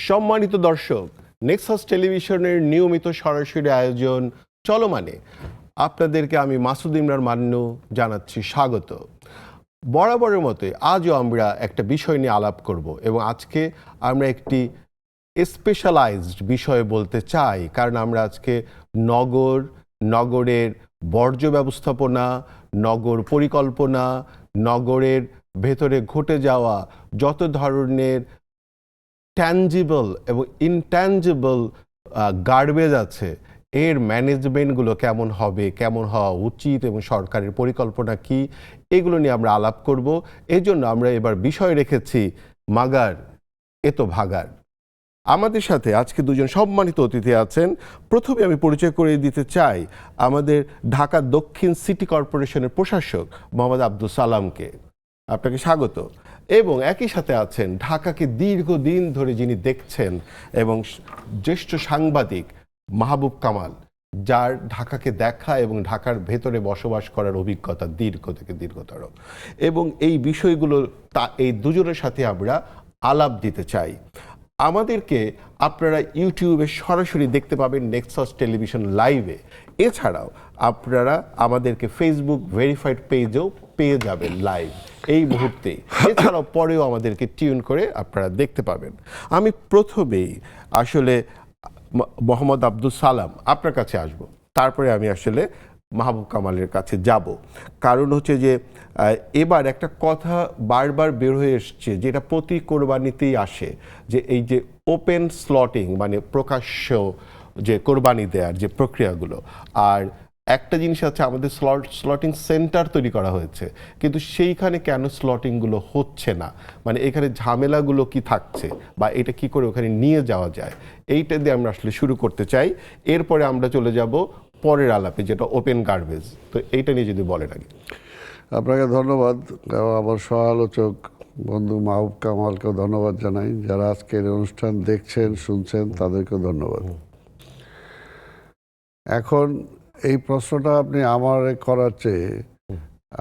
সম্মানিত দর্শক, নেক্সাস টেলিভিশনের নিয়মিত সরাসরি আয়োজন চলমানে আপনাদেরকে আমি মাসুদ ইমরান মান্নু জানাচ্ছি স্বাগত। বরাবরের মতোই আজও আমরা একটা বিষয় নিয়ে আলাপ করব এবং আজকে আমরা একটি স্পেশালাইজড বিষয়ে বলতে চাই, কারণ আমরা আজকে নগরের বর্জ্য ব্যবস্থাপনা, নগর পরিকল্পনা, নগরের ভেতরে ঘটে যাওয়া যত ধরনের ট্যাঞ্জিবল এবং ইনট্যাঞ্জিবল গার্বেজ আছে, এর ম্যানেজমেন্টগুলো কেমন হবে, কেমন হওয়া উচিত এবং সরকারের পরিকল্পনা কি, এগুলো নিয়ে আমরা আলাপ করব। এই জন্য আমরা এবার বিষয় রেখেছি মাগার এতো ভাগার। আমাদের সাথে আজকে দুজন সম্মানিত অতিথি আছেন। প্রথমে আমি পরিচয় করে দিতে চাই আমাদের ঢাকা দক্ষিণ সিটি কর্পোরেশনের প্রশাসক মোহাম্মদ আব্দুল সালামকে। আপনাকে স্বাগত। এবং একই সাথে আছেন ঢাকাকে দীর্ঘদিন ধরে যিনি দেখছেন এবং জ্যেষ্ঠ সাংবাদিক মাহবুব কামাল, যার ঢাকাকে দেখা এবং ঢাকার ভেতরে বসবাস করার অভিজ্ঞতা দীর্ঘ থেকে দীর্ঘতর। এবং এই বিষয়গুলো এই দুজনের সাথে আমরা আলাপ দিতে চাই। আমাদেরকে আপনারা ইউটিউবে সরাসরি দেখতে পাবেন নেক্সাস টেলিভিশন লাইভে। এছাড়াও আপনারা আমাদেরকে ফেসবুক ভেরিফাইড পেজেও পেয়ে যাবেন লাইভ এই মুহূর্তে। এছাড়াও পরেও আমাদেরকে টিউন করে আপনারা দেখতে পাবেন। আমি প্রথমেই আসলে মোহাম্মদ আব্দুল সালাম আপনার কাছে আসব, তারপরে আমি আসলে মাহবুব কামালের কাছে যাব। কারণ হচ্ছে যে এবার একটা কথা বারবার বের হয়ে এসছে, যেটা প্রতি কোরবানিতেই আসে, যে এই যে ওপেন স্লটিং, মানে প্রকাশ্য যে কোরবানি দেওয়ার যে প্রক্রিয়াগুলো। আর একটা জিনিস আছে, আমাদের স্লটিং সেন্টার তৈরি করা হয়েছে, কিন্তু সেইখানে কেন স্লটিংগুলো হচ্ছে না, মানে এখানে ঝামেলাগুলো কি থাকছে বা এটা কি করে ওখানে নিয়ে যাওয়া যায়, এইটা দিয়ে আমরা আসলে শুরু করতে চাই। এরপরে আমরা চলে যাব পরের আলাপে, যেটা ওপেন গার্বেজ। তো এইটা নিয়ে যদি বলেন আগে। আপনাকে ধন্যবাদ। আমার সহ-আলোচক বন্ধু মাহবুব কামালকেও ধন্যবাদ জানাই। যারা আজকের অনুষ্ঠান দেখছেন শুনছেন তাদেরকেও ধন্যবাদ। এখন এই প্রশ্নটা আপনি আমার করার চেয়ে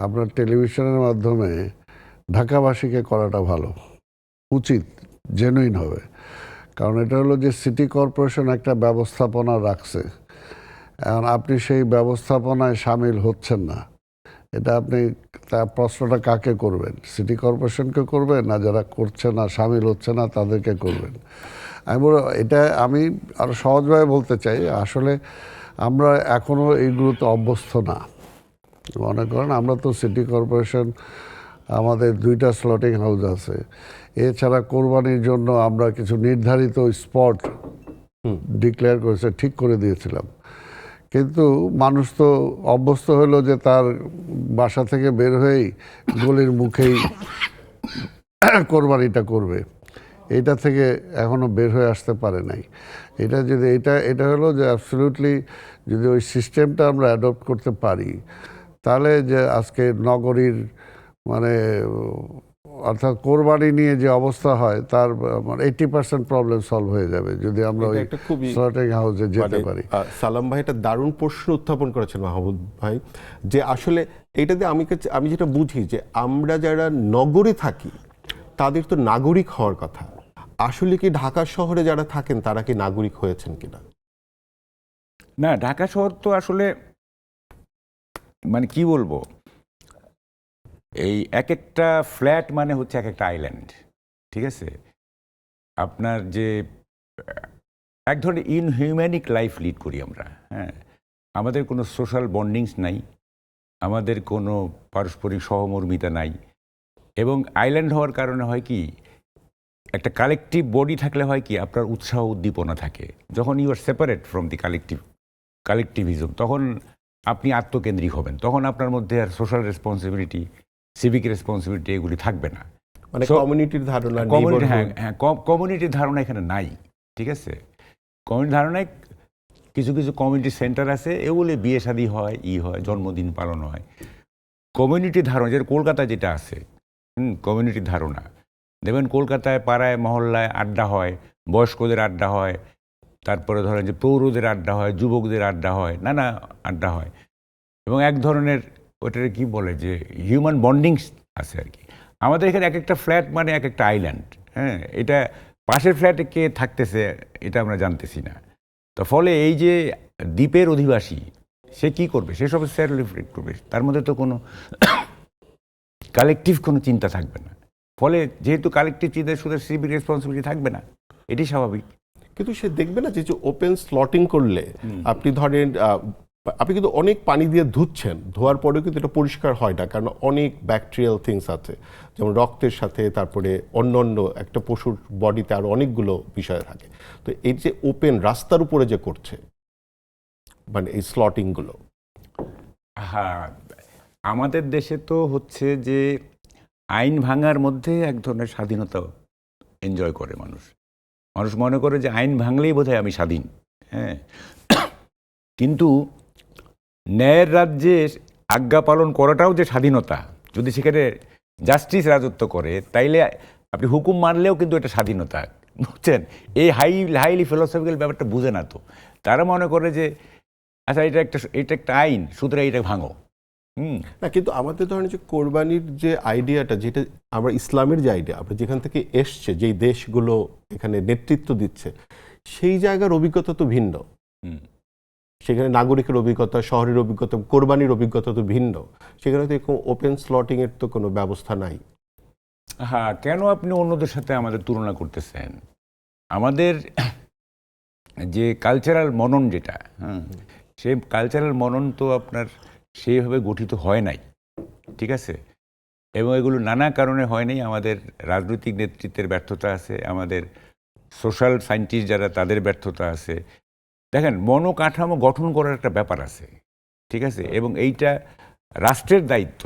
আপনার টেলিভিশনের মাধ্যমে ঢাকাবাসীকে করাটা ভালো, উচিত, জেনুইন হবে। কারণ এটা হলো যে সিটি কর্পোরেশন একটা ব্যবস্থাপনা রাখছে, এখন আপনি সেই ব্যবস্থাপনায় সামিল হচ্ছেন না। এটা আপনি তার প্রশ্নটা কাকে করবেন? সিটি কর্পোরেশনকে করবেন, না যারা করছে না, সামিল হচ্ছে না, তাদেরকে করবেন? এটা আমি আরও সহজভাবে বলতে চাই, আসলে আমরা এখনও এইগুলোতে অভ্যস্ত না। মনে করেন আমরা তো সিটি কর্পোরেশন, আমাদের 2টা স্লটিং হাউস আছে। এছাড়া কোরবানির জন্য আমরা কিছু নির্ধারিত স্পট ডিক্লেয়ার করেছে, ঠিক করে দিয়েছিলাম। কিন্তু মানুষ তো অভ্যস্ত হলো যে তার বাসা থেকে বের হয়েই গলির মুখেই কোরবানিটা করবে। এটা থেকে এখনও বের হয়ে আসতে পারে নাই। এটা যদি এটা হলো যে অ্যাবসলিউটলি যদি ওই সিস্টেমটা আমরা অ্যাডপ্ট করতে পারি, তাহলে যে আজকে নগরীর মানে অর্থাৎ কোরবানি নিয়ে যে অবস্থা হয় তার 80% প্রবলেম সলভ হয়ে যাবে যদি আমরা ওই স্লটিং হাউসে যেতে পারি। সালাম ভাই একটা দারুণ প্রশ্ন উত্থাপন করেছেন মাহমুদ ভাই, যে আসলে এটা দিয়ে আমি যেটা বুঝি যে আমরা যারা নগরে থাকি তাদের তো নাগরিক হওয়ার কথা। আসলে কি ঢাকা শহরে যারা থাকেন তারা কি নাগরিক হয়েছেন কিনা? না, ঢাকা শহর তো আসলে মানে কি বলবো, এই এক একটা ফ্ল্যাট মানে হচ্ছে এক একটা আইল্যান্ড। ঠিক আছে, আপনার যে এক ধরনের ইনহিউম্যানিক লাইফ লিড করি আমরা। হ্যাঁ, আমাদের কোনো সোশ্যাল বন্ডিংস নাই, আমাদের কোনো পারস্পরিক সহমর্মিতা নাই। এবং আইল্যান্ড হওয়ার কারণে হয় কি, একটা কালেকটিভ বডি থাকলে হয় কি, আপনার উৎসাহ উদ্দীপনা থাকে। যখন you are separate from the collectivism, তখন আপনি আত্মকেন্দ্রিক হবেন, তখন আপনার মধ্যে আর সোশ্যাল রেসপন্সিবিলিটি, সিভিক রেসপন্সিবিলিটি এগুলি থাকবে না। মানে কমিউনিটির ধারণা, হ্যাঁ, কমিউনিটির ধারণা এখানে নাই। ঠিক আছে, কমিউনিটির ধারণায় কিছু কিছু কমিউনিটি সেন্টার আছে, এগুলি বিয়ে শাদী হয়, হয়, জন্মদিন পালন হয়। কমিউনিটির ধারণা যেটা কলকাতায় যেটা আছে, কমিউনিটির ধারণা দেখবেন কলকাতায় পাড়ায় মহল্লায় আড্ডা হয়, বয়স্কদের আড্ডা হয়, তারপরে ধরেন যে প্রৌঢ়দের আড্ডা হয়, যুবকদের আড্ডা হয়, নানা আড্ডা হয়। এবং এক ধরনের ওটাকে কি বলে যে হিউম্যান বন্ডিংস আছে আর কি। আমাদের এখানে এক একটা ফ্ল্যাট মানে এক একটা আইল্যান্ড। হ্যাঁ, এটা পাশের ফ্ল্যাটে কে থাকতেছে এটা আমরা জানতেছি না। তো ফলে এই যে দ্বীপের অধিবাসী সে কি করবে, সে সব সেলফ রিফ্লেক্ট করবে, তার মধ্যে তো কোনো কালেকটিভ কোনো চিন্তা থাকবে না। ফলে যেহেতু কালেকটিভ চিন্তায় শুধু সিভিক রেসপন্সিবিলিটি থাকবে না, এটি স্বাভাবিক। কিন্তু সে দেখবে না যে ওপেন স্লটিং করলে আপনি ধরেন আপনি কিন্তু অনেক পানি দিয়ে ধুচ্ছেন, ধোয়ার পরেও কিন্তু এটা পরিষ্কার হয় না, কারণ অনেক ব্যাকটেরিয়াল থিংস আছে, যেমন রক্তের সাথে, তারপরে অন্য অন্য একটা পশুর বডিতে আরো অনেকগুলো বিষয় থাকে। তো এই যে ওপেন রাস্তার উপরে যে করছে মানে এই স্লটিংগুলো, হ্যাঁ, আমাদের দেশে তো হচ্ছে যে আইন ভাঙার মধ্যে এক ধরনের স্বাধীনতা এনজয় করে মানুষ। মানুষ মনে করে যে আইন ভাঙলেই বোধহয় আমি স্বাধীন। হ্যাঁ, কিন্তু ন্যায়ের রাজ্যে আজ্ঞা পালন করাটাও যে স্বাধীনতা, যদি সেখানে জাস্টিস রাজত্ব করে, তাইলে আপনি হুকুম মানলেও কিন্তু এটা স্বাধীনতা, বুঝছেন? এই হাইলি ফিলোসফিক্যাল ব্যাপারটা বুঝে না তো। তারা মনে করে যে আচ্ছা এটা একটা আইন, সুতরাং এটা ভাঙো। না, কিন্তু আমাদের ধরেন যে কোরবানির যে আইডিয়াটা, যেটা আমরা ইসলামের যে আইডিয়া, আমরা যেখান থেকে এসছে, যেই দেশগুলো এখানে নেতৃত্ব দিচ্ছে, সেই জায়গার অভিজ্ঞতা তো ভিন্ন। সেখানে নাগরিকের অভিজ্ঞতা, শহরের অভিজ্ঞতা, কোরবানির অভিজ্ঞতা তো ভিন্ন। সেখানে তো এরকম ওপেন স্লটিং এর তো কোনো ব্যবস্থা নাই। হ্যাঁ, কেন আপনি অন্যদের সাথে আমাদের তুলনা করতেছেন? আমাদের যে কালচারাল মনন যেটা, সেই কালচারাল মনন তো আপনার সেইভাবে গঠিত হয় নাই, ঠিক আছে? এবং এগুলো নানা কারণে হয় নাই। আমাদের রাজনৈতিক নেতৃত্বের ব্যর্থতা আছে, আমাদের সোশ্যাল সায়েন্টিস্ট যারা, তাদের ব্যর্থতা আছে। দেখেন, মনোকাঠামো গঠন করার একটা ব্যাপার আছে, ঠিক আছে? এবং এইটা রাষ্ট্রের দায়িত্ব।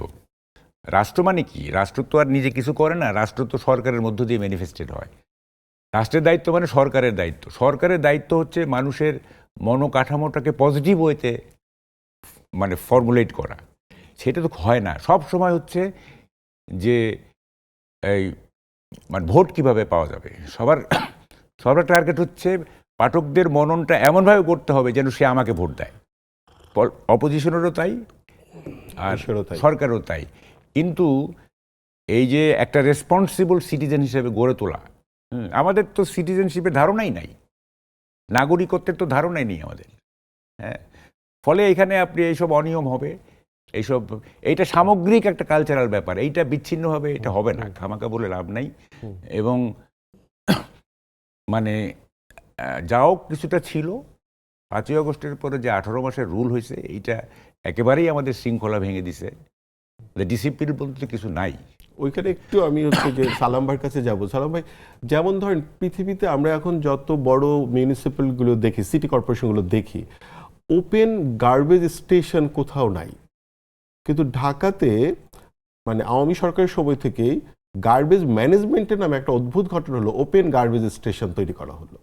রাষ্ট্র মানে কি? রাষ্ট্র তো আর নিজে কিছু করে না, রাষ্ট্র তো সরকারের মধ্য দিয়ে ম্যানিফেস্টেড হয়। রাষ্ট্রের দায়িত্ব মানে সরকারের দায়িত্ব। সরকারের দায়িত্ব হচ্ছে মানুষের মনোকাঠামোটাকে পজিটিভ ওয়েতে মানে ফর্মুলেট করা। সেটা তো হয় না। সব সময় হচ্ছে যে এই মানে ভোট কিভাবে পাওয়া যাবে, সবার টার্গেট হচ্ছে পাঠকদের মননটা এমনভাবে করতে হবে যেন সে আমাকে ভোট দেয়। অপোজিশনেরও তাই, আর সরকারও তাই। কিন্তু এই যে একটা রেসপন্সিবল সিটিজেন হিসেবে গড়ে তোলা, আমাদের তো সিটিজেনশিপের ধারণাই নাই, নাগরিকত্বের তো ধারণাই নেই আমাদের। হ্যাঁ, ফলে এখানে আপনি এইসব অনিয়ম হবে, এইটা সামগ্রিক একটা কালচারাল ব্যাপার। এইটা বিচ্ছিন্নভাবে এটা হবে না, খামাকা বলে লাভ নাই। এবং মানে যাও কিছুটা ছিল, 5ই আগস্টের পরে যে 18 মাসের রুল হয়েছে, এইটা একেবারেই আমাদের শৃঙ্খলা ভেঙে দিছে। ডিসিপ্লিন বলতে কিছু নাই ওইখানে। একটু আমি হচ্ছে যে সালাম ভাইয়ের কাছে যাব। সালাম ভাই, যেমন ধরেন পৃথিবীতে আমরা এখন যত বড় মিউনিসিপ্যালগুলো দেখি, সিটি কর্পোরেশনগুলো দেখি, ওপেন গার্বেজ স্টেশন কোথাও নাই। কিন্তু ঢাকাতে মানে আওয়ামী সরকারের সময় থেকেই গার্বেজ ম্যানেজমেন্টের নামে একটা অদ্ভুত ঘটনা হলো, ওপেন গার্বেজ স্টেশন তৈরি করা হলো,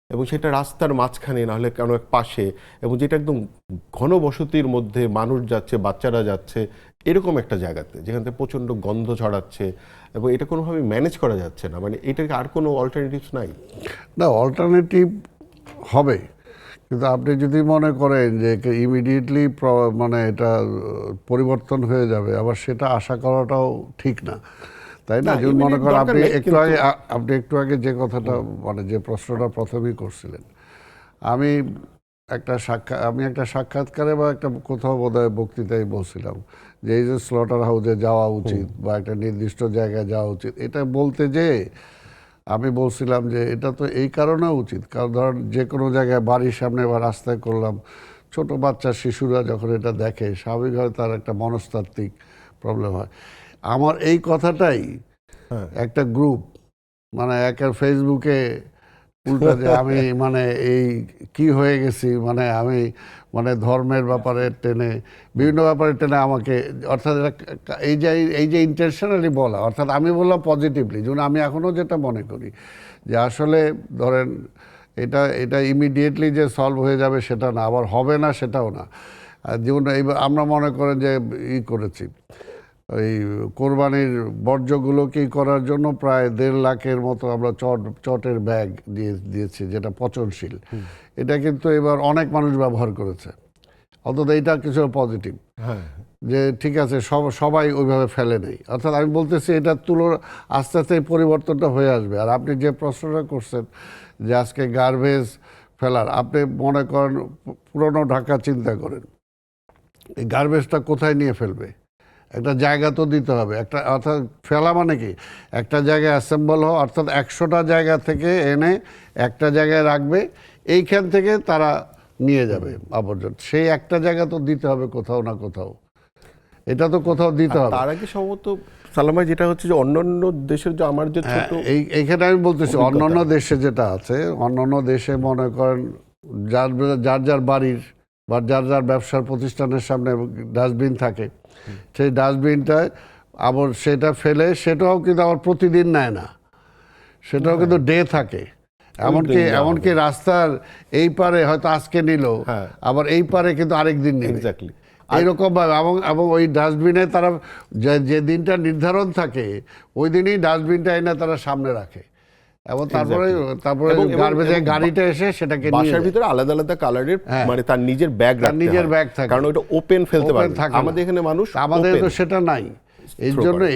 এবং সেটা রাস্তার মাঝখানে, না হলে কোনো এক পাশে, এবং যেটা একদম ঘনবসতির মধ্যে মানুষ যাচ্ছে, বাচ্চারা যাচ্ছে, এরকম একটা জায়গাতে, যেখান থেকে প্রচণ্ড গন্ধ ছড়াচ্ছে, এবং এটা কোনোভাবে ম্যানেজ করা যাচ্ছে না। মানে এটাকে আর কোনো অল্টারনেটিভস নাই? না, অল্টারনেটিভ হবে, কিন্তু আপনি যদি মনে করেন যে ইমিডিয়েটলি মানে এটা পরিবর্তন হয়ে যাবে, আবার সেটা আশা করাটাও ঠিক না, তাই না? যদি মনে করেন আপনি একটু আগে যে কথাটা মানে যে প্রশ্নটা প্রথমেই করছিলেন, আমি একটা সাক্ষাৎকারে বা একটা কোথাও বোধহয় বক্তৃতায় বলছিলাম যে এই যে স্লটার হাউসে যাওয়া উচিত বা একটা নির্দিষ্ট জায়গায় যাওয়া উচিত, এটা বলতে যে আমি বলছিলাম যে এটা তো এই কারণে উচিত, কারণ ধরেন যে কোনো জায়গায় বাড়ির সামনে বা রাস্তায় করলাম, ছোট বাচ্চা শিশুরা যখন এটা দেখে, স্বাভাবিকভাবে তার একটা মনস্তাত্ত্বিক প্রবলেম হয়। আমার এই কথাটাই একটা গ্রুপ মানে একের ফেসবুকে উল্টা যে আমি মানে এই কি হয়ে গেছি, মানে আমি মানে ধর্মের ব্যাপারে টেনে, বিভিন্ন ব্যাপারে টেনে আমাকে, অর্থাৎ এই যে ইন্টেনশনালি বলা, অর্থাৎ আমি বললাম পজিটিভলি, যেমন আমি এখনও যেটা মনে করি যে আসলে ধরেন এটা ইমিডিয়েটলি যে সলভ হয়ে যাবে সেটা না, আবার হবে না সেটাও না। যেমন আমরা মনে করেন যে করেছি ওই কোরবানির বর্জ্যগুলোকে করার জন্য প্রায় 1.5 লাখের মতো আমরা চটের ব্যাগ দিয়েছি, যেটা পচনশীল। এটা কিন্তু এবার অনেক মানুষ ব্যবহার করেছে, অন্তত এইটা কিছু পজিটিভ। হ্যাঁ যে ঠিক আছে সবাই ওইভাবে ফেলে নেই। অর্থাৎ আমি বলতেছি এটা আস্তে আস্তে এই পরিবর্তনটা হয়ে আসবে। আর আপনি যে প্রশ্নটা করছেন যে আজকে গার্বেজ ফেলার, আপনি মনে করেন পুরনো ঢাকা চিন্তা করেন, এই গার্বেজটা কোথায় নিয়ে ফেলবে? একটা জায়গা তো দিতে হবে, একটা, অর্থাৎ ফেলা মানে কি একটা জায়গায় অ্যাসেম্বল হওয়া, অর্থাৎ 100টা জায়গা থেকে এনে একটা জায়গায় রাখবে, এইখান থেকে তারা নিয়ে যাবে আবর্জনা। সেই একটা জায়গা তো দিতে হবে কোথাও না কোথাও, এটা তো কোথাও দিতে হবে। তার আগে সম্ভবত সালাম ভাই যেটা হচ্ছে যে অন্যান্য দেশের যে আমার যে ছোট এইখানে আমি বলতেছি অন্যান্য দেশে যেটা আছে, অন্যান্য দেশে মনে করেন যার যার বাড়ির বা যার ব্যবসার প্রতিষ্ঠানের সামনে ডাস্টবিন থাকে, সেই ডাস্টবিনটায় আবার সেটা ফেলে, সেটাও কিন্তু আবার প্রতিদিন নেয় না, সেটাও কিন্তু ডে থাকে। এমনকি রাস্তার এই পারে হয়তো আজকে নিল, আবার এই পারে কিন্তু আরেক দিন নেবে, এক্স্যাক্টলি এইরকম ভাবে। এবং ওই ডাস্টবিনে তারা যে দিনটা নির্ধারণ থাকে ওই দিনই ডাস্টবিনটা এনে তারা সামনে রাখে, এবং তারপরে গার্বেজের গাড়িটা এসে সেটাকে নিয়ে বাসার যায়। ভিতরে আলাদা আলাদা কালারের মানে তার নিজের ব্যাগ রাখতে নিজের হয়, ব্যাগ থাকে, কারণ ওটা ওপেন ফেলতে Open পারবে। থাকে না। আমাদের এখানে মানুষ আমাদের তো open সেটা নাই।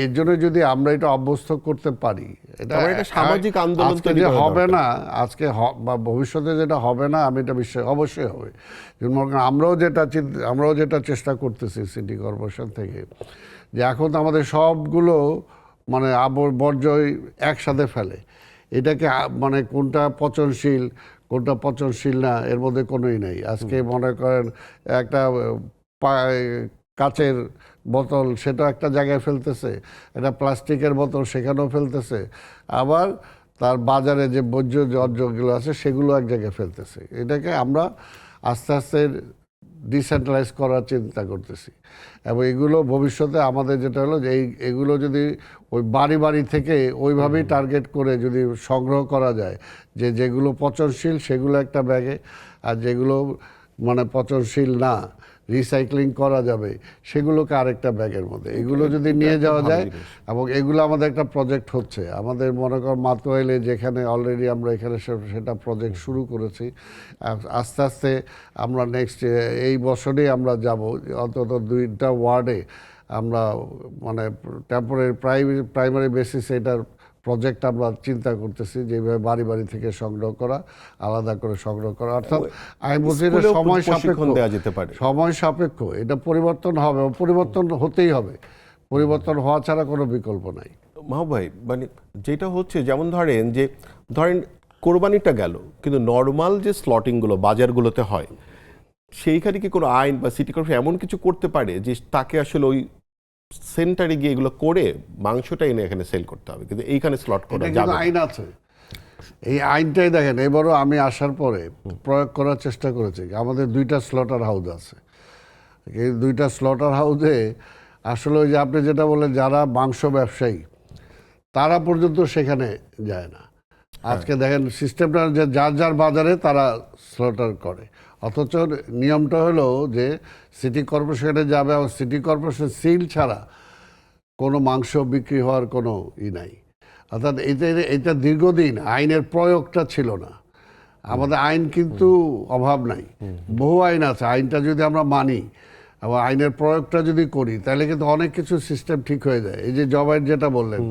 এর জন্য যদি আমরা এটা অভ্যস্ত করতে পারি, তারপরে এটা সামাজিক আন্দোলন আজকে তৈরি যে করা হবে দরকার। না, আজকে বা ভবিষ্যতে যেটা হবে না, আমি এটা বিশ্বাস অবশ্যই হবে। যেমন মনে করেন আমরাও যেটা চেষ্টা করতেছি সিটি কর্পোরেশন থেকে, যে এখন তো আমাদের সবগুলো মানে বর্জ্য একসাথে ফেলে, এটাকে মানে কোনটা পচনশীল না, এর মধ্যে কোনোই নেই। আজকে মনে করেন একটা কাচের বোতল, সেটাও একটা জায়গায় ফেলতেছে, একটা প্লাস্টিকের বোতল সেখানেও ফেলতেছে, আবার তার বাজারে যে বর্জ্যগুলো আছে সেগুলো এক জায়গায় ফেলতেছে। এটাকে আমরা আস্তে আস্তে ডিসেন্ট্রালাইজ করার চিন্তা করতেছি, এবং এগুলো ভবিষ্যতে আমাদের যেটা হলো যে এগুলো যদি ওই বাড়ি থেকে ওইভাবেই টার্গেট করে যদি সংগ্রহ করা যায়, যেগুলো পচনশীল সেগুলো একটা ব্যাগে, আর যেগুলো মানে পচনশীল না, রিসাইক্লিং করা যাবে সেগুলোকে আরেকটা ব্যাগের মধ্যে, এগুলো যদি নিয়ে যাওয়া যায়। এবং এগুলো আমাদের একটা প্রজেক্ট হচ্ছে, আমাদের মনে কর মাতোয়াইলে, যেখানে অলরেডি আমরা এখানে সেটা প্রজেক্ট শুরু করেছি। আস্তে আস্তে আমরা নেক্সট এই বছরেই আমরা যাব, অন্তত 2টা ওয়ার্ডে আমরা মানে টেম্পোরারি প্রাইমারি বেসিসে এটার প্রজেক্ট আমরা চিন্তা করতেছি, যেভাবে বাড়ি থেকে সংগ্রহ করা, আলাদা করে সংগ্রহ করা। অর্থাৎ আমি বলছি এটা সময় সাপেক্ষ, এটা পরিবর্তন হবে, পরিবর্তন হতেই হবে, পরিবর্তন হওয়া ছাড়া কোনো বিকল্প নাই। মাহবুব ভাই, মানে যেটা হচ্ছে যেমন ধরেন কোরবানিটা গেল, কিন্তু নর্মাল যে স্লটিংগুলো বাজারগুলোতে হয়, সেইখানে কি কোনো আইন বা সিটি কর্পোরেশন এমন কিছু করতে পারে যে তাকে আসলে ওই সেন্টারে গিয়ে এগুলো করে মাংসটা এনে এখানে সেল করতে হবে, কিন্তু এইখানে স্লট করা যাবে না? আইন আছে, এই আইনটাই দেখেন এবারও আমি আসার পরে প্রয়োগ করার চেষ্টা করেছি। আমাদের 2টা স্লটার হাউস আছে, এই 2টা স্লটার হাউসে আসলে ওই যে আপনি যেটা বলেন যারা মাংস ব্যবসায়ী তারা পর্যন্ত সেখানে যায় না। আজকে দেখেন সিস্টেমটা যে যার বাজারে তারা স্লটার করে, অথচ নিয়মটা হলো যে সিটি কর্পোরেশনে যাবে, এবং সিটি কর্পোরেশন সিল ছাড়া কোনো মাংস বিক্রি হওয়ার কোনো নাই। অর্থাৎ এটা দীর্ঘদিন আইনের প্রয়োগটা ছিল না। আমাদের আইন কিন্তু অভাব নাই, বহু আইন আছে, আইনটা যদি আমরা মানি এবং আইনের প্রয়োগটা যদি করি তাহলে কিন্তু অনেক কিছু সিস্টেম ঠিক হয়ে যায়। এই যে জবাইয়ের যেটা বললেন,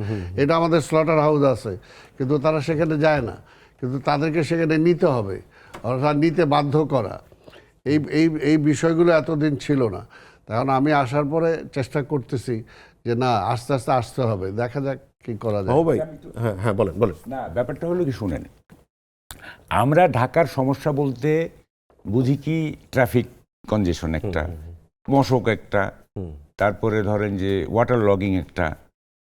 এটা আমাদের স্লটার হাউস আছে, কিন্তু তারা সেখানে যায় না, কিন্তু তাদেরকে সেখানে নিতে হবে, অর্থাৎ নিতে বাধ্য করা। এই বিষয়গুলো এতদিন ছিল না। তখন আমি আসার পরে চেষ্টা করতেছি যে না, আস্তে আস্তে আসতে হবে, দেখা যাক কি করা যায়। ভাই, হ্যাঁ বলেন। না, ব্যাপারটা হলো কি, শুনেন, আমরা ঢাকার সমস্যা বলতে বুঝি কি ট্রাফিক কনজেশন একটা, মশক একটা, তারপরে ধরেন যে ওয়াটার লগিং একটা,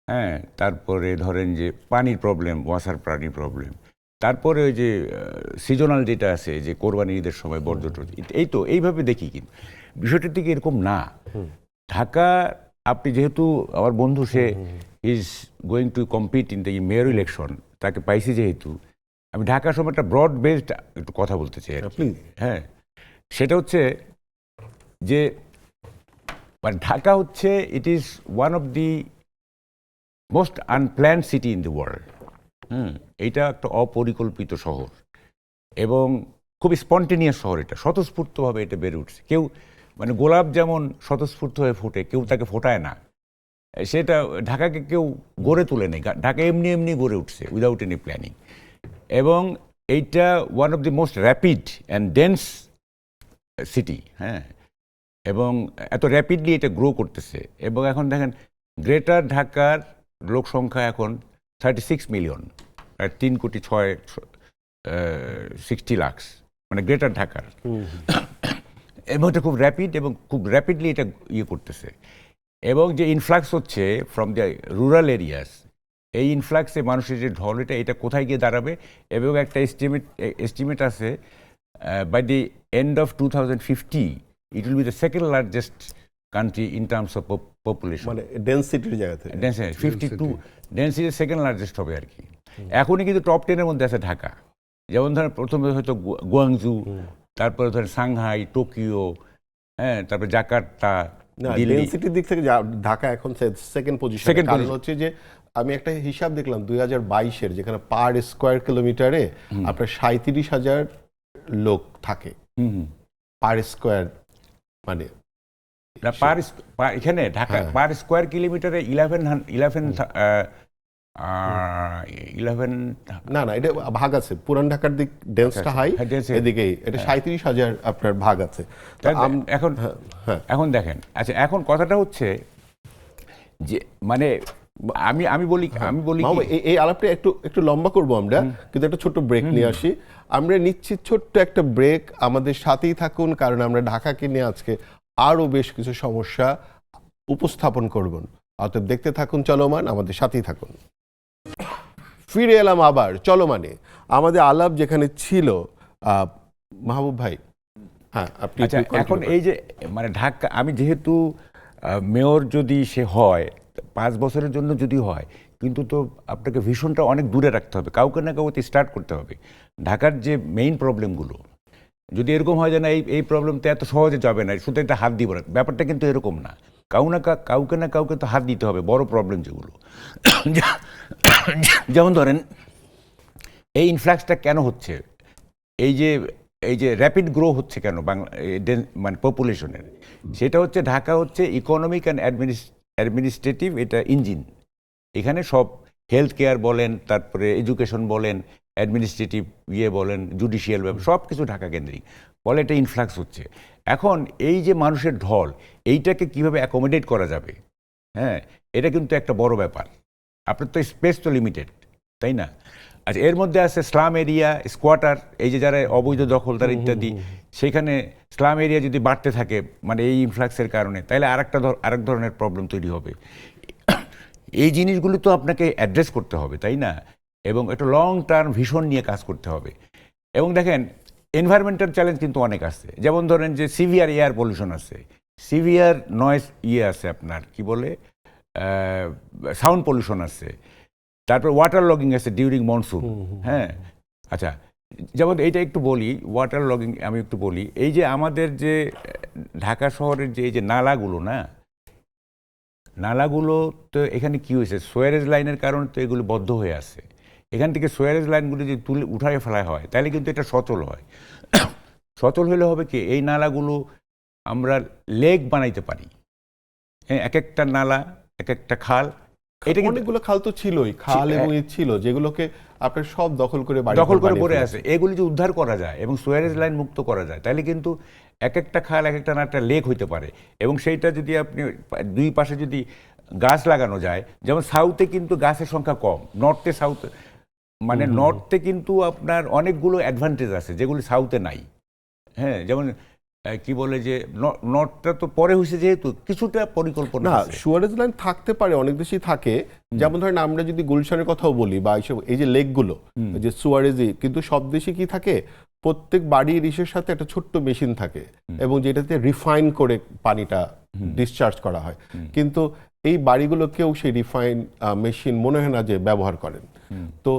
হ্যাঁ, তারপরে ধরেন যে পানির প্রবলেম, ওয়াসার পানির প্রবলেম, তারপরে ওই যে সিজনাল যেটা আছে যে কোরবানি ঈদের সময় বর্জ্য, এইভাবে দেখি। কিন্তু বিষয়টার দিকে এরকম না। ঢাকা, আপনি যেহেতু আমার বন্ধু, সে is going to compete in the mayor election, তাকে পাইছি যেহেতু, আমি ঢাকার সময় একটা ব্রড বেসড একটু কথা বলতে চাই। হ্যাঁ, সেটা হচ্ছে যে মানে ঢাকা হচ্ছে, it is one of the most unplanned city in the world. এইটা একটা অপরিকল্পিত শহর এবং খুব স্পন্টেনিয়াস শহর, এটা স্বতঃস্ফূর্তভাবে এটা বেড়ে উঠছে। কেউ মানে গোলাপ যেমন স্বতঃস্ফূর্ত হয়ে ফোটে, কেউ তাকে ফোটায় না, সেটা ঢাকাকে কেউ গড়ে তোলে নেই। ঢাকা এমনি এমনি গড়ে উঠছে উইদাউট এনি প্ল্যানিং। এবং এইটা one of the most rapid and dense city, হ্যাঁ, এবং এত র্যাপিডলি এটা গ্রো করতেছে। এবং এখন দেখেন গ্রেটার ঢাকার লোক সংখ্যা এখন 36 মিলিয়ন, 3,60 লাখ, মানে গ্রেটার ঢাকার। এবং এটা খুব র্যাপিড এবং খুব র্যাপিডলি এটা করতেছে। এবং যে ইনফ্লাক্স হচ্ছে ফ্রম দ্য রুরাল এরিয়াস, এই ইনফ্লাক্সে মানুষের যে ঢল, এটা কোথায় গিয়ে দাঁড়াবে। এবং একটা এস্টিমেট আছে, by the end of 2050 it will be the second largest country in terms of population, মানে ডেন্সিটির জায়গা থেকে। 52 ডেন্সিটি সেকেন্ড লার্জেস্ট হবে আর কি। এখনই কিন্তু টপ 10-এর মধ্যে আছে ঢাকা। যেমন ধরেন প্রথমে হয়তো গুয়াংজু, তারপরে ধরেন সাংহাই, টোকিও, হ্যাঁ, তারপরে জাকার্তা, না, দিল্লি। ডেন্সিটির দিক থেকে ঢাকা এখন সেকেন্ড পজিশন। কারণ হচ্ছে যে আমি একটা হিসাব দেখলাম 2022-এর, যেখানে পার স্কোয়ার কিলোমিটারে আপনার 37,000 লোক থাকে পার স্কোয়ার, মানে এখানে ঢাকা পার স্কোয়ার কিলোমিটারে 11 না এটা ভাগ আছে। পুরান ঢাকার দিক ডেন্সটা হাই, এদিকে এটা 37,000 আপনার ভাগ আছে। এখন এখন দেখেন, আচ্ছা এখন কথাটা হচ্ছে যে মানে আমি বলি এই আলাপটা একটু লম্বা করব আমরা, কিন্তু একটা ছোট্ট ব্রেক নিয়ে আসি। আমরা নিচ্ছি ছোট্ট একটা ব্রেক, আমাদের সাথেই থাকুন, কারণ আমরা ঢাকাকে নিয়ে আজকে আরও বেশ কিছু সমস্যা উপস্থাপন করবেন। অতএব দেখতে থাকুন চলমান, আমাদের সাথেই থাকুন। ফিরে এলাম আবার চলমানে। আমাদের আলাপ যেখানে ছিল, মাহবুব ভাই, হ্যাঁ আপনি। আচ্ছা এখন এই যে মানে ঢাকা, আমি যেহেতু মেয়র যদি সে হয় 5 বছরের জন্য যদি হয়, কিন্তু তো আপনাকে ভীষণটা অনেক দূরে রাখতে হবে, কাউকে না কাউকে স্টার্ট করতে হবে। ঢাকার যে মেইন প্রবলেমগুলো যদি এরকম হয় যে না এই প্রবলেম তো এত সহজে যাবে না, শুধু একটা হাত দিব না, ব্যাপারটা কিন্তু এরকম না। কাউকে না কাউকে তো হাত দিতে হবে বড় প্রবলেম যেগুলো। যেমন ধরেন এই ইনফ্লাক্সটা কেন হচ্ছে, এই যে র্যাপিড গ্রো হচ্ছে কেন মানে পপুলেশনের, সেটা হচ্ছে ঢাকা হচ্ছে ইকোনমিক অ্যান্ড অ্যাডমিনিস্ট্রেটিভ এটা ইঞ্জিন। এখানে সব হেলথ কেয়ার বলেন, তারপরে এডুকেশন বলেন, অ্যাডমিনিস্ট্রেটিভ বলেন, জুডিশিয়াল ব্যাপার, সব কিছু ঢাকা কেন্দ্রিক, ফলে এটা ইনফ্লাক্স হচ্ছে। এখন এই যে মানুষের ঢল, এইটাকে কিভাবে অ্যাকোমোডেট করা যাবে, হ্যাঁ, এটা কিন্তু একটা বড় ব্যাপার। আপনার তো স্পেস তো লিমিটেড, তাই না? আচ্ছা এর মধ্যে আছে স্লাম এরিয়া, স্কোয়াটার, এই যে যারা অবৈধ দখলদার ইত্যাদি, সেখানে স্লাম এরিয়া যদি বাড়তে থাকে মানে এই ইনফ্লাক্সের কারণে, তাহলে আরেক ধরনের প্রবলেম তৈরি হবে। এই জিনিসগুলো তো আপনাকে অ্যাড্রেস করতে হবে, তাই না? এবং একটা লং টার্ম ভিশন নিয়ে কাজ করতে হবে। এবং দেখেন এনভায়রনমেন্টাল চ্যালেঞ্জ কিন্তু অনেক আছে। যেমন ধরেন যে সিভিয়ার এয়ার পলিউশন আছে, সিভিয়ার নয়েজ আছে, আপনার কি বলে সাউন্ড পলিউশন আছে, তারপর ওয়াটার লগিং আছে ডিউরিং মনসুন, হ্যাঁ। আচ্ছা যেমন এইটা একটু বলি, ওয়াটার লগিং আমি একটু বলি। এই যে আমাদের যে ঢাকা শহরের যে এই যে নালাগুলো তো এখানে কি হয়েছে, সোয়ারেজ লাইনের কারণে তো এগুলো বদ্ধ হয়ে আছে। এখান থেকে সোয়ারেজ লাইনগুলো যদি উঠায় ফেলা হয় তাহলে কিন্তু এটা সচল হয়। সচল হলে হবে কি, এই নালাগুলো আমরা লেক বানাইতে পারি, হ্যাঁ, এক একটা নালা, এক একটা খাল। এটা অনেকগুলো খাল তো ছিলই, খাল এবং ছিল যেগুলোকে আপনার সব দখল করে পড়ে আছে। এগুলি যে উদ্ধার করা যায় এবং সোয়ারেজ লাইন মুক্ত করা যায়, তাহলে কিন্তু এক একটা খাল, এক একটা না একটা লেক হইতে পারে। এবং সেইটা যদি আপনি দুই পাশে যদি গাছ লাগানো যায়, যেমন সাউথে কিন্তু গাছের সংখ্যা কম, নর্থে সাউথে মানে নর্থে কিন্তু আপনার অনেকগুলো অ্যাডভান্টেজ আছে যেগুলি সাউথে নাই, হ্যাঁ। যেমন কি বলে যে নর্থটা তো পরে হয়েছে, যেহেতু কিছুটা পরিকল্পনা না, সুয়ারেজ লাইন থাকতে পারে, অনেক দেশই থাকে। যেমন ধরেন আমরা যদি গুলশানের কথাও বলি, বা এই যে লেকগুলো, যে সুয়ারেজই, কিন্তু সব দেশে কি থাকে, প্রত্যেক বাড়ির ইসের সাথে একটা ছোট্ট মেশিন থাকে এবং যেটাতে রিফাইন করে পানিটা ডিসচার্জ করা হয়। কিন্তু এই বাড়িগুলোকেও সেই রিফাইন মেশিন মনে হয় না যে ব্যবহার করেন। তো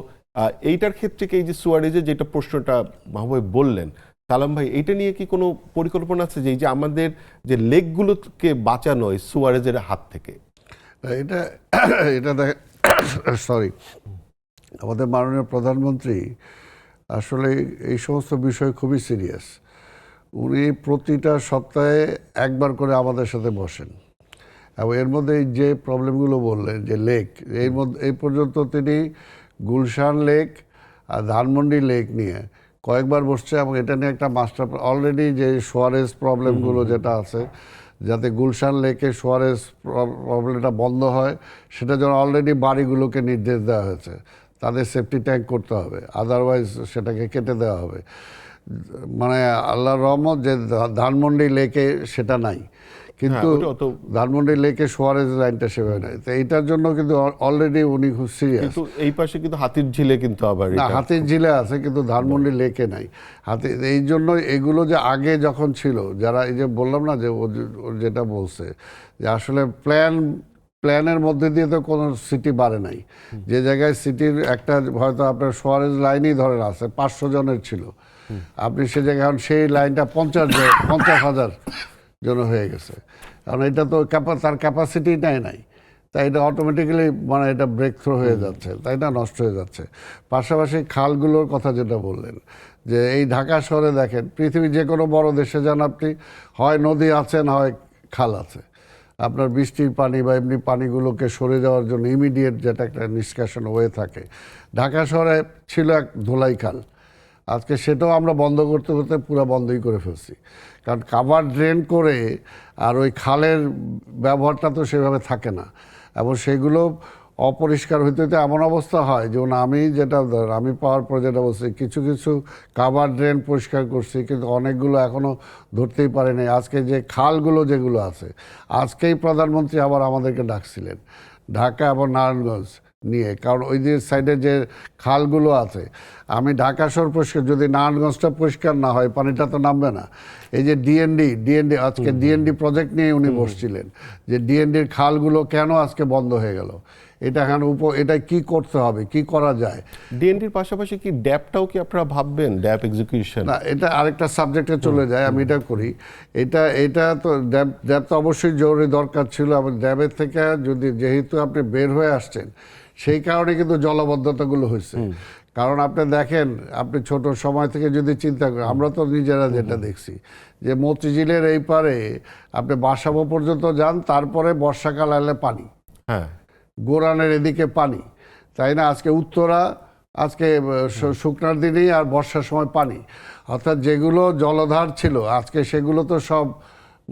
এইটার ক্ষেত্রে কি এই যে সুয়ারেজের যেটা প্রশ্নটা মাহবুব বললেন, সালাম ভাই, এটা নিয়ে কি কোনো পরিকল্পনা আছে যে এই যে আমাদের যে লেকগুলোকে বাঁচানো এই সুয়ারেজের হাত থেকে? এটা সরি, আমাদের মাননীয় প্রধানমন্ত্রী আসলে এই সমস্ত বিষয় খুবই সিরিয়াস। উনি প্রতিটা সপ্তাহে একবার করে আমাদের সাথে বসেন এবং এর মধ্যে এই যে প্রবলেমগুলো বললেন যে লেক, এর মধ্যে এই পর্যন্ত তিনি গুলশান লেক আর ধানমন্ডি লেক নিয়ে কয়েকবার বসছে এবং এটা নিয়ে একটা মাস্টার অলরেডি যে সোয়ারেজ প্রবলেমগুলো যেটা আছে, যাতে গুলশান লেকে সোয়ারেজ প্রবলেমটা বন্ধ হয়, সেটা যেন অলরেডি বাড়িগুলোকে নির্দেশ দেওয়া হয়েছে, তাদের সেফটি ট্যাঙ্ক করতে হবে, আদারওয়াইজ সেটাকে কেটে দেওয়া হবে। মানে আল্লাহর রহমত যে ধানমন্ডি লেকে সেটা নাই, কিন্তু ওটা তো- ধানমন্ডি লেকে সোয়ারেজ লাইনটা সেভাবে নাই। তো এইটার জন্য কিন্তু অলরেডি উনি খুব সিরিয়াস। কিন্তু এই পাশে কিন্তু হাতির ঝিলে কিন্তু আবার না, এটা- হাতির ঝিলে আছে কিন্তু ধানমন্ডি লেকে নাই। হাতি এই জন্য এগুলো যে আগে যখন ছিল, যারা এই যে বললাম না যে ও যেটা বলছে যে আসলে প্ল্যানের মধ্যে দিয়ে তো কোনো সিটি বাড়ে নাই। যে জায়গায় সিটির একটা হয়তো আপনার সোয়ারেজ লাইনই ধরেন আছে 500 জনের ছিল, আপনি সে জায়গায় এখন সেই লাইনটা 50,000 জন হয়ে গেছে, কারণ এটা তো তার ক্যাপাসিটি নাই। তাই এটা অটোমেটিক্যালি মানে এটা ব্রেক থ্রো হয়ে যাচ্ছে, তাই না, নষ্ট হয়ে যাচ্ছে। পাশাপাশি খালগুলোর কথা যেটা বললেন, যে এই ঢাকা শহরে দেখেন, পৃথিবীর যে কোনো বড় দেশে যান আপনি, হয় নদী আছে না হয় খাল আছে। আপনার বৃষ্টির পানি বা এমনি পানিগুলোকে সরে যাওয়ার জন্য ইমিডিয়েট যেটা একটা নিষ্কাশন হয়ে থাকে। ঢাকা শহরে ছিল এক ধোলাই খাল, আজকে সেটাও আমরা বন্ধ করতে করতে পুরো বন্ধই করে ফেলছি, কারণ কাভার ড্রেন করে আর ওই খালের ব্যবহারটা তো সেভাবে থাকে না, এবং সেগুলো অপরিষ্কার হইতে হইতে এমন অবস্থা হয় যেমন আমি পাওয়ার পর যেটা বলছি, কিছু কিছু কাভার ড্রেন পরিষ্কার করছি, কিন্তু অনেকগুলো এখনও ধরতেই পারেনি। আজকে যে খালগুলো যেগুলো আছে, আজকেই প্রধানমন্ত্রী আবার আমাদেরকে ডাকছিলেন ঢাকা এবং নারায়ণগঞ্জ নিয়ে, কারণ ওই যে সাইডে যে খালগুলো আছে, আমি ঢাকা শহর পরিষ্কার, যদি নারায়ণগঞ্জটা পরিষ্কার না হয় পানিটা তো নামবে না। এই যে ডিএনডি আজকে ডিএনডি প্রজেক্ট নিয়ে উনি বসছিলেন, যে ডিএনডির খালগুলো কেন আজকে বন্ধ হয়ে গেল, এটা এখন এটা কি করতে হবে, কি করা যায়। ডিএনডির পাশাপাশি কি ড্যাপটাও কি আপনারা ভাববেন, ড্যাপ এক্সিকিউশন? না, এটা আরেকটা সাবজেক্টে চলে যায়, আমি এটা করি। এটা তো ড্যাব তো অবশ্যই জরুরি দরকার ছিল, এবং ড্যাবের থেকে যেহেতু আপনি বের হয়ে আসছেন, সেই কারণে কিন্তু জলাবদ্ধতাগুলো হয়েছে। কারণ আপনি দেখেন, আপনি ছোট সময় থেকে যদি চিন্তা করেন, আমরা তো নিজেরা যেটা দেখছি যে মতিঝিলের এই পারে আপনি বাসাবো পর্যন্ত যান, তারপরে বর্ষাকাল এলে পানি, হ্যাঁ, গোরানের এদিকে পানি, তাই না, আজকে উত্তরা, আজকে শুকনার দিনেই আর বর্ষার সময় পানি, অর্থাৎ যেগুলো জলধার ছিল আজকে সেগুলো তো সব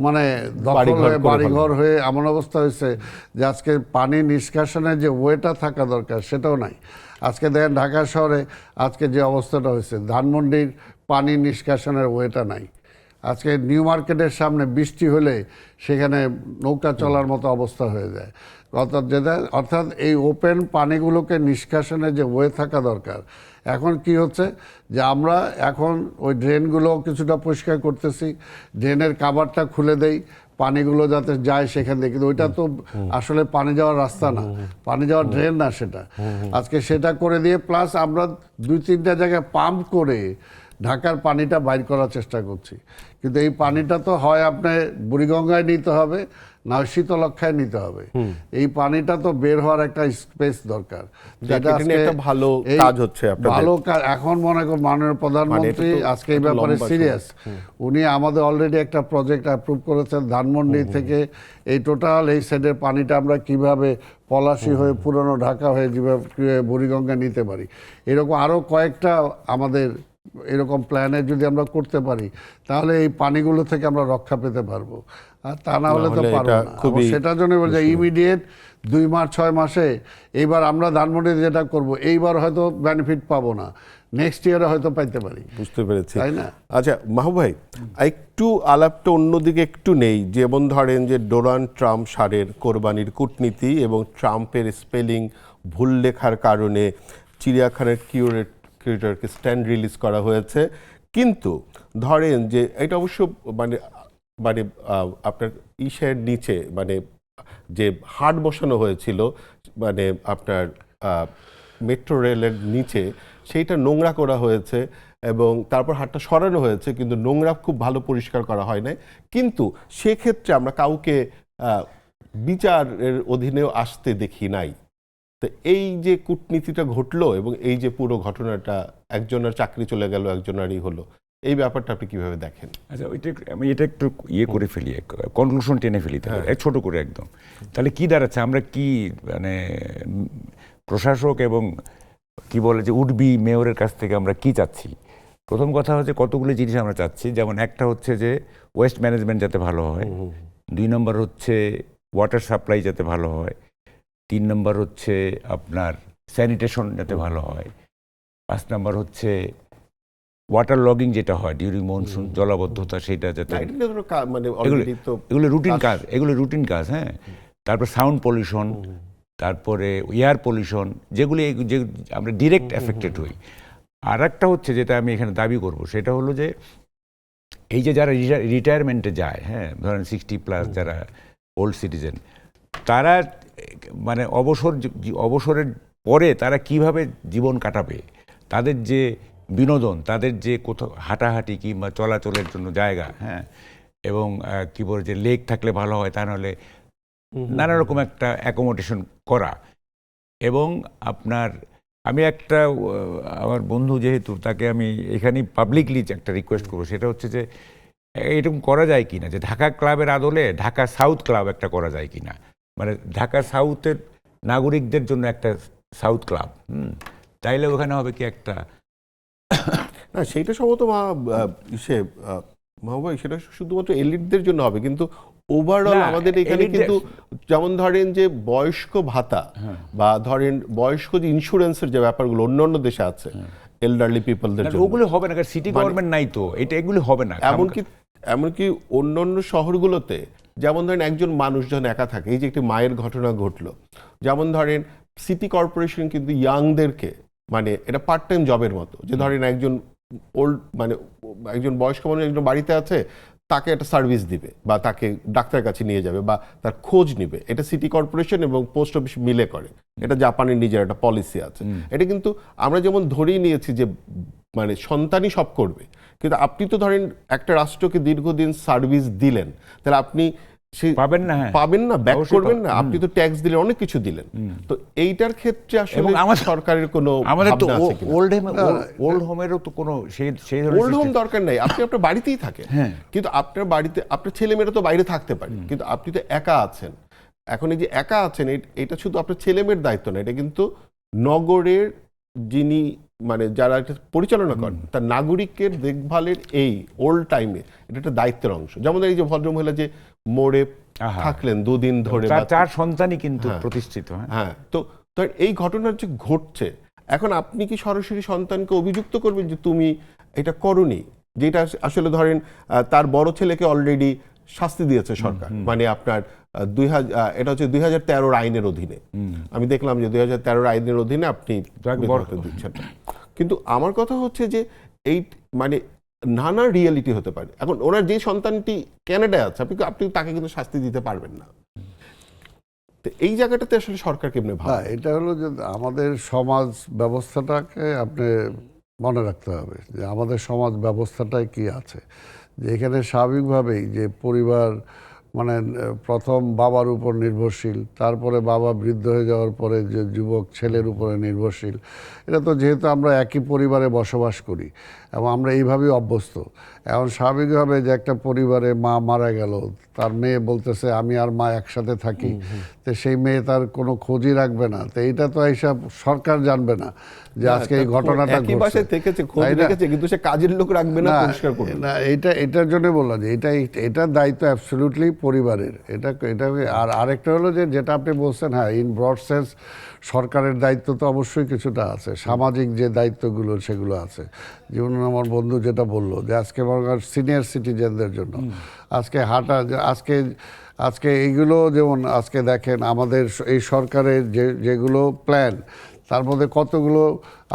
মানে দখল হয়ে বাড়িঘর হয়ে এমন অবস্থা হয়েছে যে আজকে পানি নিষ্কাশনের যে ওয়েটা থাকা দরকার সেটাও নাই। আজকে দেখেন ঢাকা শহরে আজকে যে অবস্থাটা হয়েছে, ধানমন্ডির পানি নিষ্কাশনের ওয়েটা নাই। আজকে নিউ মার্কেটের সামনে বৃষ্টি হলে সেখানে নৌকা চলার মতো অবস্থা হয়ে যায়। অর্থাৎ এই ওপেন পানিগুলোকে নিষ্কাশনের যে ওয়ে থাকা দরকার, এখন কি হচ্ছে যে আমরা এখন ওই ড্রেনগুলো কিছুটা পরিষ্কার করতেছি, ড্রেনের কাভারটা খুলে দেই, পানিগুলো যাতে যায় সেখান থেকে, কিন্তু ওইটা তো আসলে পানি যাওয়ার রাস্তা না, পানি যাওয়ার ড্রেন না সেটা। আজকে সেটা করে দিয়ে প্লাস আমরা 2-3টা জায়গায় পাম্প করে ঢাকার পানিটা বাইর করার চেষ্টা করছি, কিন্তু এই পানিটা তো হয় আপনি বুড়িগঙ্গায় নিতে হবে, না শীতলক্ষায় নিতে হবে। এই পানিটা তো বের হওয়ার একটা স্পেস দরকার, যেটা এটা নিয়ে একটা ভালো কাজ হচ্ছে আপনাদের। ভালো কাজ। এখন মনে করেন মাননীয় প্রধানমন্ত্রী আজকে এই ব্যাপারে সিরিয়াস, উনি আমাদের অলরেডি একটা প্রজেক্ট অ্যাপ্রুভ করেছেন ধানমন্ডি থেকে এই টোটাল এই সাইডের পানিটা আমরা কিভাবে পলাশী হয়ে পুরনো ঢাকা হয়ে যেভাবে বুড়িগঙ্গা নিতে পারি, এরকম আরও কয়েকটা আমাদের এরকম প্ল্যানে যদি আমরা করতে পারি, তাহলে এই পানিগুলো থেকে আমরা রক্ষা পেতে পারবো, আর তা না হলে তো পারবো না। সেটার জন্য বলছে ইমিডিয়েট 2 মাস 6 মাসে এইবার আমরা ধানমন্ডিতে যেটা করব, এইবার হয়তো বেনিফিট পাবো না, নেক্সট ইয়ারে হয়তো পাইতে পারি। বুঝতে পেরেছি, তাই না? আচ্ছা মাহবুব ভাই, একটু আলাপটা অন্যদিকে একটু নেই। যেমন ধরেন যে ডোনাল্ড ট্রাম্প সারের কোরবানির কূটনীতি এবং ট্রাম্পের স্পেলিং ভুল লেখার কারণে চিড়িয়াখানার কিউরেটরকে স্ট্যান্ড রিলিজ করা হয়েছে, কিন্তু ধরেন যে এটা অবশ্য মানে মানে আপনার ইসের নিচে মানে যে হাট বসানো হয়েছিল মানে আপনার মেট্রো রেলের নিচে, সেইটা নোংরা করা হয়েছে এবং তারপর হাটটা সরানো হয়েছে, কিন্তু নোংরা খুব ভালো পরিষ্কার করা হয় নাই। কিন্তু সেক্ষেত্রে আমরা কাউকে বিচারের অধীনেও আসতে দেখি নাই। তো এই যে কূটনীতিটা ঘটলো এবং এই যে পুরো ঘটনাটা, একজনের চাকরি চলে গেল, একজনেরই হলো, এই ব্যাপারটা আপনি কিভাবে দেখেন? আচ্ছা, আমি এটা একটু করে ফেলি, কনক্লুশন টেনে ফেলি তাহলে, ছোট করে একদম। তাহলে কি দাঁড়াচ্ছে, আমরা কি মানে প্রশাসক এবং কি বলে যে উডবি মেয়রের কাছ থেকে আমরা কি চাচ্ছি? প্রথম কথা হচ্ছে কতগুলো জিনিস আমরা চাচ্ছি, যেমন একটা হচ্ছে যে ওয়েস্ট ম্যানেজমেন্ট যাতে ভালো হয়, 2 নম্বর হচ্ছে ওয়াটার সাপ্লাই যাতে ভালো হয়, 3 নম্বর হচ্ছে আপনার স্যানিটেশন যাতে ভালো হয়, 5 নম্বর হচ্ছে ওয়াটার লগিং যেটা হয় ডিউরিং মনসুন, জলাবদ্ধতা সেটা যাতে, না, এটা নিয়ে ধরো মানে already তো এগুলো রুটিন কাজ, হ্যাঁ। তারপর সাউন্ড পলিউশন, তারপরে এয়ার পলিউশন, যেগুলি যে আমরা ডিরেক্ট এফেক্টেড হই। আর একটা হচ্ছে যেটা আমি এখানে দাবি করব, সেটা হলো যে এই যে যারা রিটায়ারমেন্টে যায়, হ্যাঁ, ধরেন 60+ যারা ওল্ড সিটিজেন, তারা মানে অবসরের পরে তারা কিভাবে জীবন কাটাবে, তাদের যে বিনোদন, তাদের যে কোথাও হাঁটাহাঁটি কিংবা চলাচলের জন্য জায়গা, হ্যাঁ, এবং কি বলে যে লেক থাকলে ভালো হয়, তা নাহলে নানা রকম একটা অ্যাকোমোডেশন করা। এবং আপনার আমি একটা আমার বন্ধু যেহেতু, তাকে আমি এখানেই পাবলিকলি একটা রিকোয়েস্ট করবো, সেটা হচ্ছে যে এরকম করা যায় কিনা যে ঢাকা ক্লাবের আদলে ঢাকা সাউথ ক্লাব একটা করা যায় কিনা, মানে ঢাকা সাউথের নাগরিকদের জন্য একটা সাউথ ক্লাব, তাইলে ওখানে হবে কি একটা, না সেইটা সম্ভবত মাহবুব, সেটা শুধুমাত্র এলিটদের জন্য হবে, কিন্তু ওভারঅল না, আমাদের এখানে elite কিন্তু যেমন ধরেন যে বয়স্ক ভাতা বা ধরেন বয়স্ক যে ইন্স্যুরেন্সের যে ব্যাপারগুলো অন্যান্য দেশে আছে এল্ডারলি পিপলদের জন্য, ওগুলো হবে না, কারণ সিটি গভর্নমেন্ট নাই তো, এগুলো হবে না। এমনকি অন্যান্য শহরগুলোতে যেমন ধরেন একজন মানুষ যখন একা থাকে, এই যে একটি মায়ের ঘটনা ঘটলো, যেমন ধরেন সিটি কর্পোরেশন কিন্তু ইয়াংদেরকে মানে এটা পার্ট টাইম জবের মতো, যে ধরেন একজন মানে একজন বয়স্ক মানুষ একজন বাড়িতে আছে, তাকে একটা সার্ভিস দিবে বা তাকে ডাক্তারের কাছে নিয়ে যাবে বা তার খোঁজ নিবে, এটা সিটি কর্পোরেশন এবং পোস্ট অফিস মিলে করে। এটা জাপানের নিজের একটা পলিসি আছে। এটা কিন্তু আমরা যেমন ধরেই নিয়েছি যে মানে সন্তানই সব করবে, কিন্তু আপনি তো ধরেন একটা রাষ্ট্রকে দীর্ঘদিন সার্ভিস দিলেন, তাহলে আপনি পাবেন না, ব্যাক করবেন না, আপনি তো ট্যাক্স দিলেন, অনেক কিছু দিলেন। তো এইটার ক্ষেত্রে আসলে সরকারের কোনো আমাদের তো ভাবনা আছে কিনা? ওল্ড হোমেরও তো কোনো সেই ওল্ড হোম দরকার নাই, আপনি আপনার বাড়িতেই থাকেন, কিন্তু আপনার বাড়িতে আপনার ছেলেমেয়েরা তো বাইরে থাকতে পারে, কিন্তু আপনি তো একা আছেন। এখন এই যে একা আছেন, এটা শুধু আপনার ছেলেমেয়ের দায়িত্ব না, এটা কিন্তু নগরের যিনি মানে যারা এটা পরিচালনা করেন তার নাগরিকের দেখভালের এই ওল্ড টাইমে এটা একটা দায়িত্বের অংশ। যেমন এই যে ভদ্রমহিলা যে মোড়ে থাকলেন 2 দিন ধরে, 4 সন্তানই কিন্তু প্রতিষ্ঠিত, হ্যাঁ, তো এই ঘটনা যে ঘটছে, এখন আপনি কি সরাসরি সন্তানকে অভিযুক্ত করবেন যে তুমি এটা করনি, যেটা আসলে ধরেন তার বড় ছেলেকে অলরেডি শাস্তি দিয়েছে সরকার, মানে আপনার এটা হচ্ছে 2013 আইনের অধীনে, আমি দেখলাম যে 2013 আইনের অধীনে আপনি দিচ্ছেন। কিন্তু আমার কথা হচ্ছে যে এই মানে নানা রিয়েলিটি হতে পারে। এখন ওনার যে সন্তানটি ক্যানাডায় আছে, আপনি তাকে কিন্তু শাস্তি দিতে পারবেন না। তো এই জায়গাটাতে আসলে সরকার কেমনে ভাবে? এটা হলো যে আমাদের সমাজ ব্যবস্থাটাকে আপনি মনে রাখতে হবে যে আমাদের সমাজ ব্যবস্থাটায় কি আছে, যে এখানে স্বাভাবিকভাবেই যে পরিবার মানে প্রথম বাবার উপর নির্ভরশীল, তারপরে বাবা বৃদ্ধ হয়ে যাওয়ার পরে যে যুবক ছেলের উপরে নির্ভরশীল। এটা তো যেহেতু আমরা একই পরিবারে বসবাস করি এবং আমরা এইভাবেই অভ্যস্ত, এখন স্বাভাবিকভাবে যে একটা পরিবারে মা মারা গেল, তার মেয়ে বলতেছে আমি আর মা একসাথে থাকি, তো সেই মেয়ে তার কোনো খোঁজই রাখবে না। তো এইটা তো এইসব সরকার জানবে না যে আজকে এই ঘটনাটা ঘটছে, কিন্তু সে কাজের লোক রাখবে না, পরিষ্কার করবে না। এটার জন্য বললাম যে এটার দায়িত্ব অ্যাবসলিউটলি পরিবারের। এটা আর আরেকটা হলো যে যেটা আপনি বলছেন, হ্যাঁ, ইন ব্রড সেন্স সরকারের দায়িত্ব তো অবশ্যই কিছুটা আছে, সামাজিক যে দায়িত্বগুলো সেগুলো আছে। যেমন আমার বন্ধু যেটা বললো যে আজকে সিনিয়র সিটিজেনদের জন্য আজকে আজকে এইগুলো, যেমন আজকে দেখেন আমাদের এই সরকারের যেগুলো প্ল্যান, তার মধ্যে কতগুলো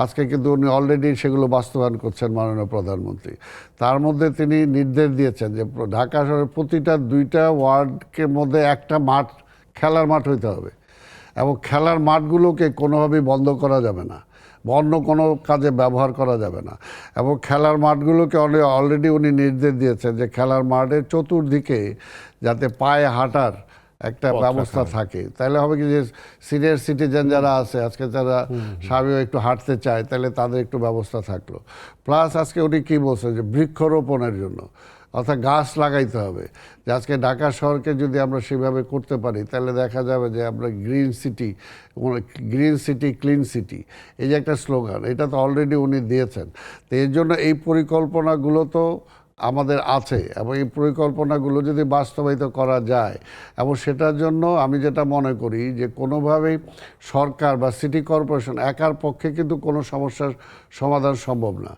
আজকে কিন্তু উনি অলরেডি সেগুলো বাস্তবায়ন করছেন মাননীয় প্রধানমন্ত্রী। তার মধ্যে তিনি নির্দেশ দিয়েছেন যে ঢাকা শহরের প্রতিটা 2টা ওয়ার্ডের মধ্যে একটা মাঠ, খেলার মাঠ হইতে হবে, এবং খেলার মাঠগুলোকে কোনোভাবেই বন্ধ করা যাবে না, অন্য কোনো কাজে ব্যবহার করা যাবে না। এবং খেলার মাঠগুলোকে অলরেডি উনি নির্দেশ দিয়েছেন যে খেলার মাঠের চতুর্দিকে যাতে পায়ে হাঁটার একটা পথ ব্যবস্থা রাখা হয়। থাকে, তাহলে হবে কি যে সিনিয়র সিটিজেন যারা আছে আজকে যারা স্বামী একটু হাঁটতে চায় তাহলে তাদের একটু ব্যবস্থা থাকলো। প্লাস আজকে উনি কি বলছেন যে বৃক্ষরোপণের জন্য, অর্থাৎ গাছ লাগাইতে হবে। যে আজকে ঢাকা শহরকে যদি আমরা সেভাবে করতে পারি তাহলে দেখা যাবে যে আমরা গ্রিন সিটি ক্লিন সিটি, এই যে একটা স্লোগান, এটা তো অলরেডি উনি দিয়েছেন। তো এর জন্য এই পরিকল্পনাগুলো তো আমাদের আছে, এবং এই পরিকল্পনাগুলো যদি বাস্তবায়িত করা যায়, এবং সেটার জন্য আমি যেটা মনে করি যে কোনোভাবেই সরকার বা সিটি কর্পোরেশন একার পক্ষে কিন্তু কোনো সমস্যার সমাধান সম্ভব না,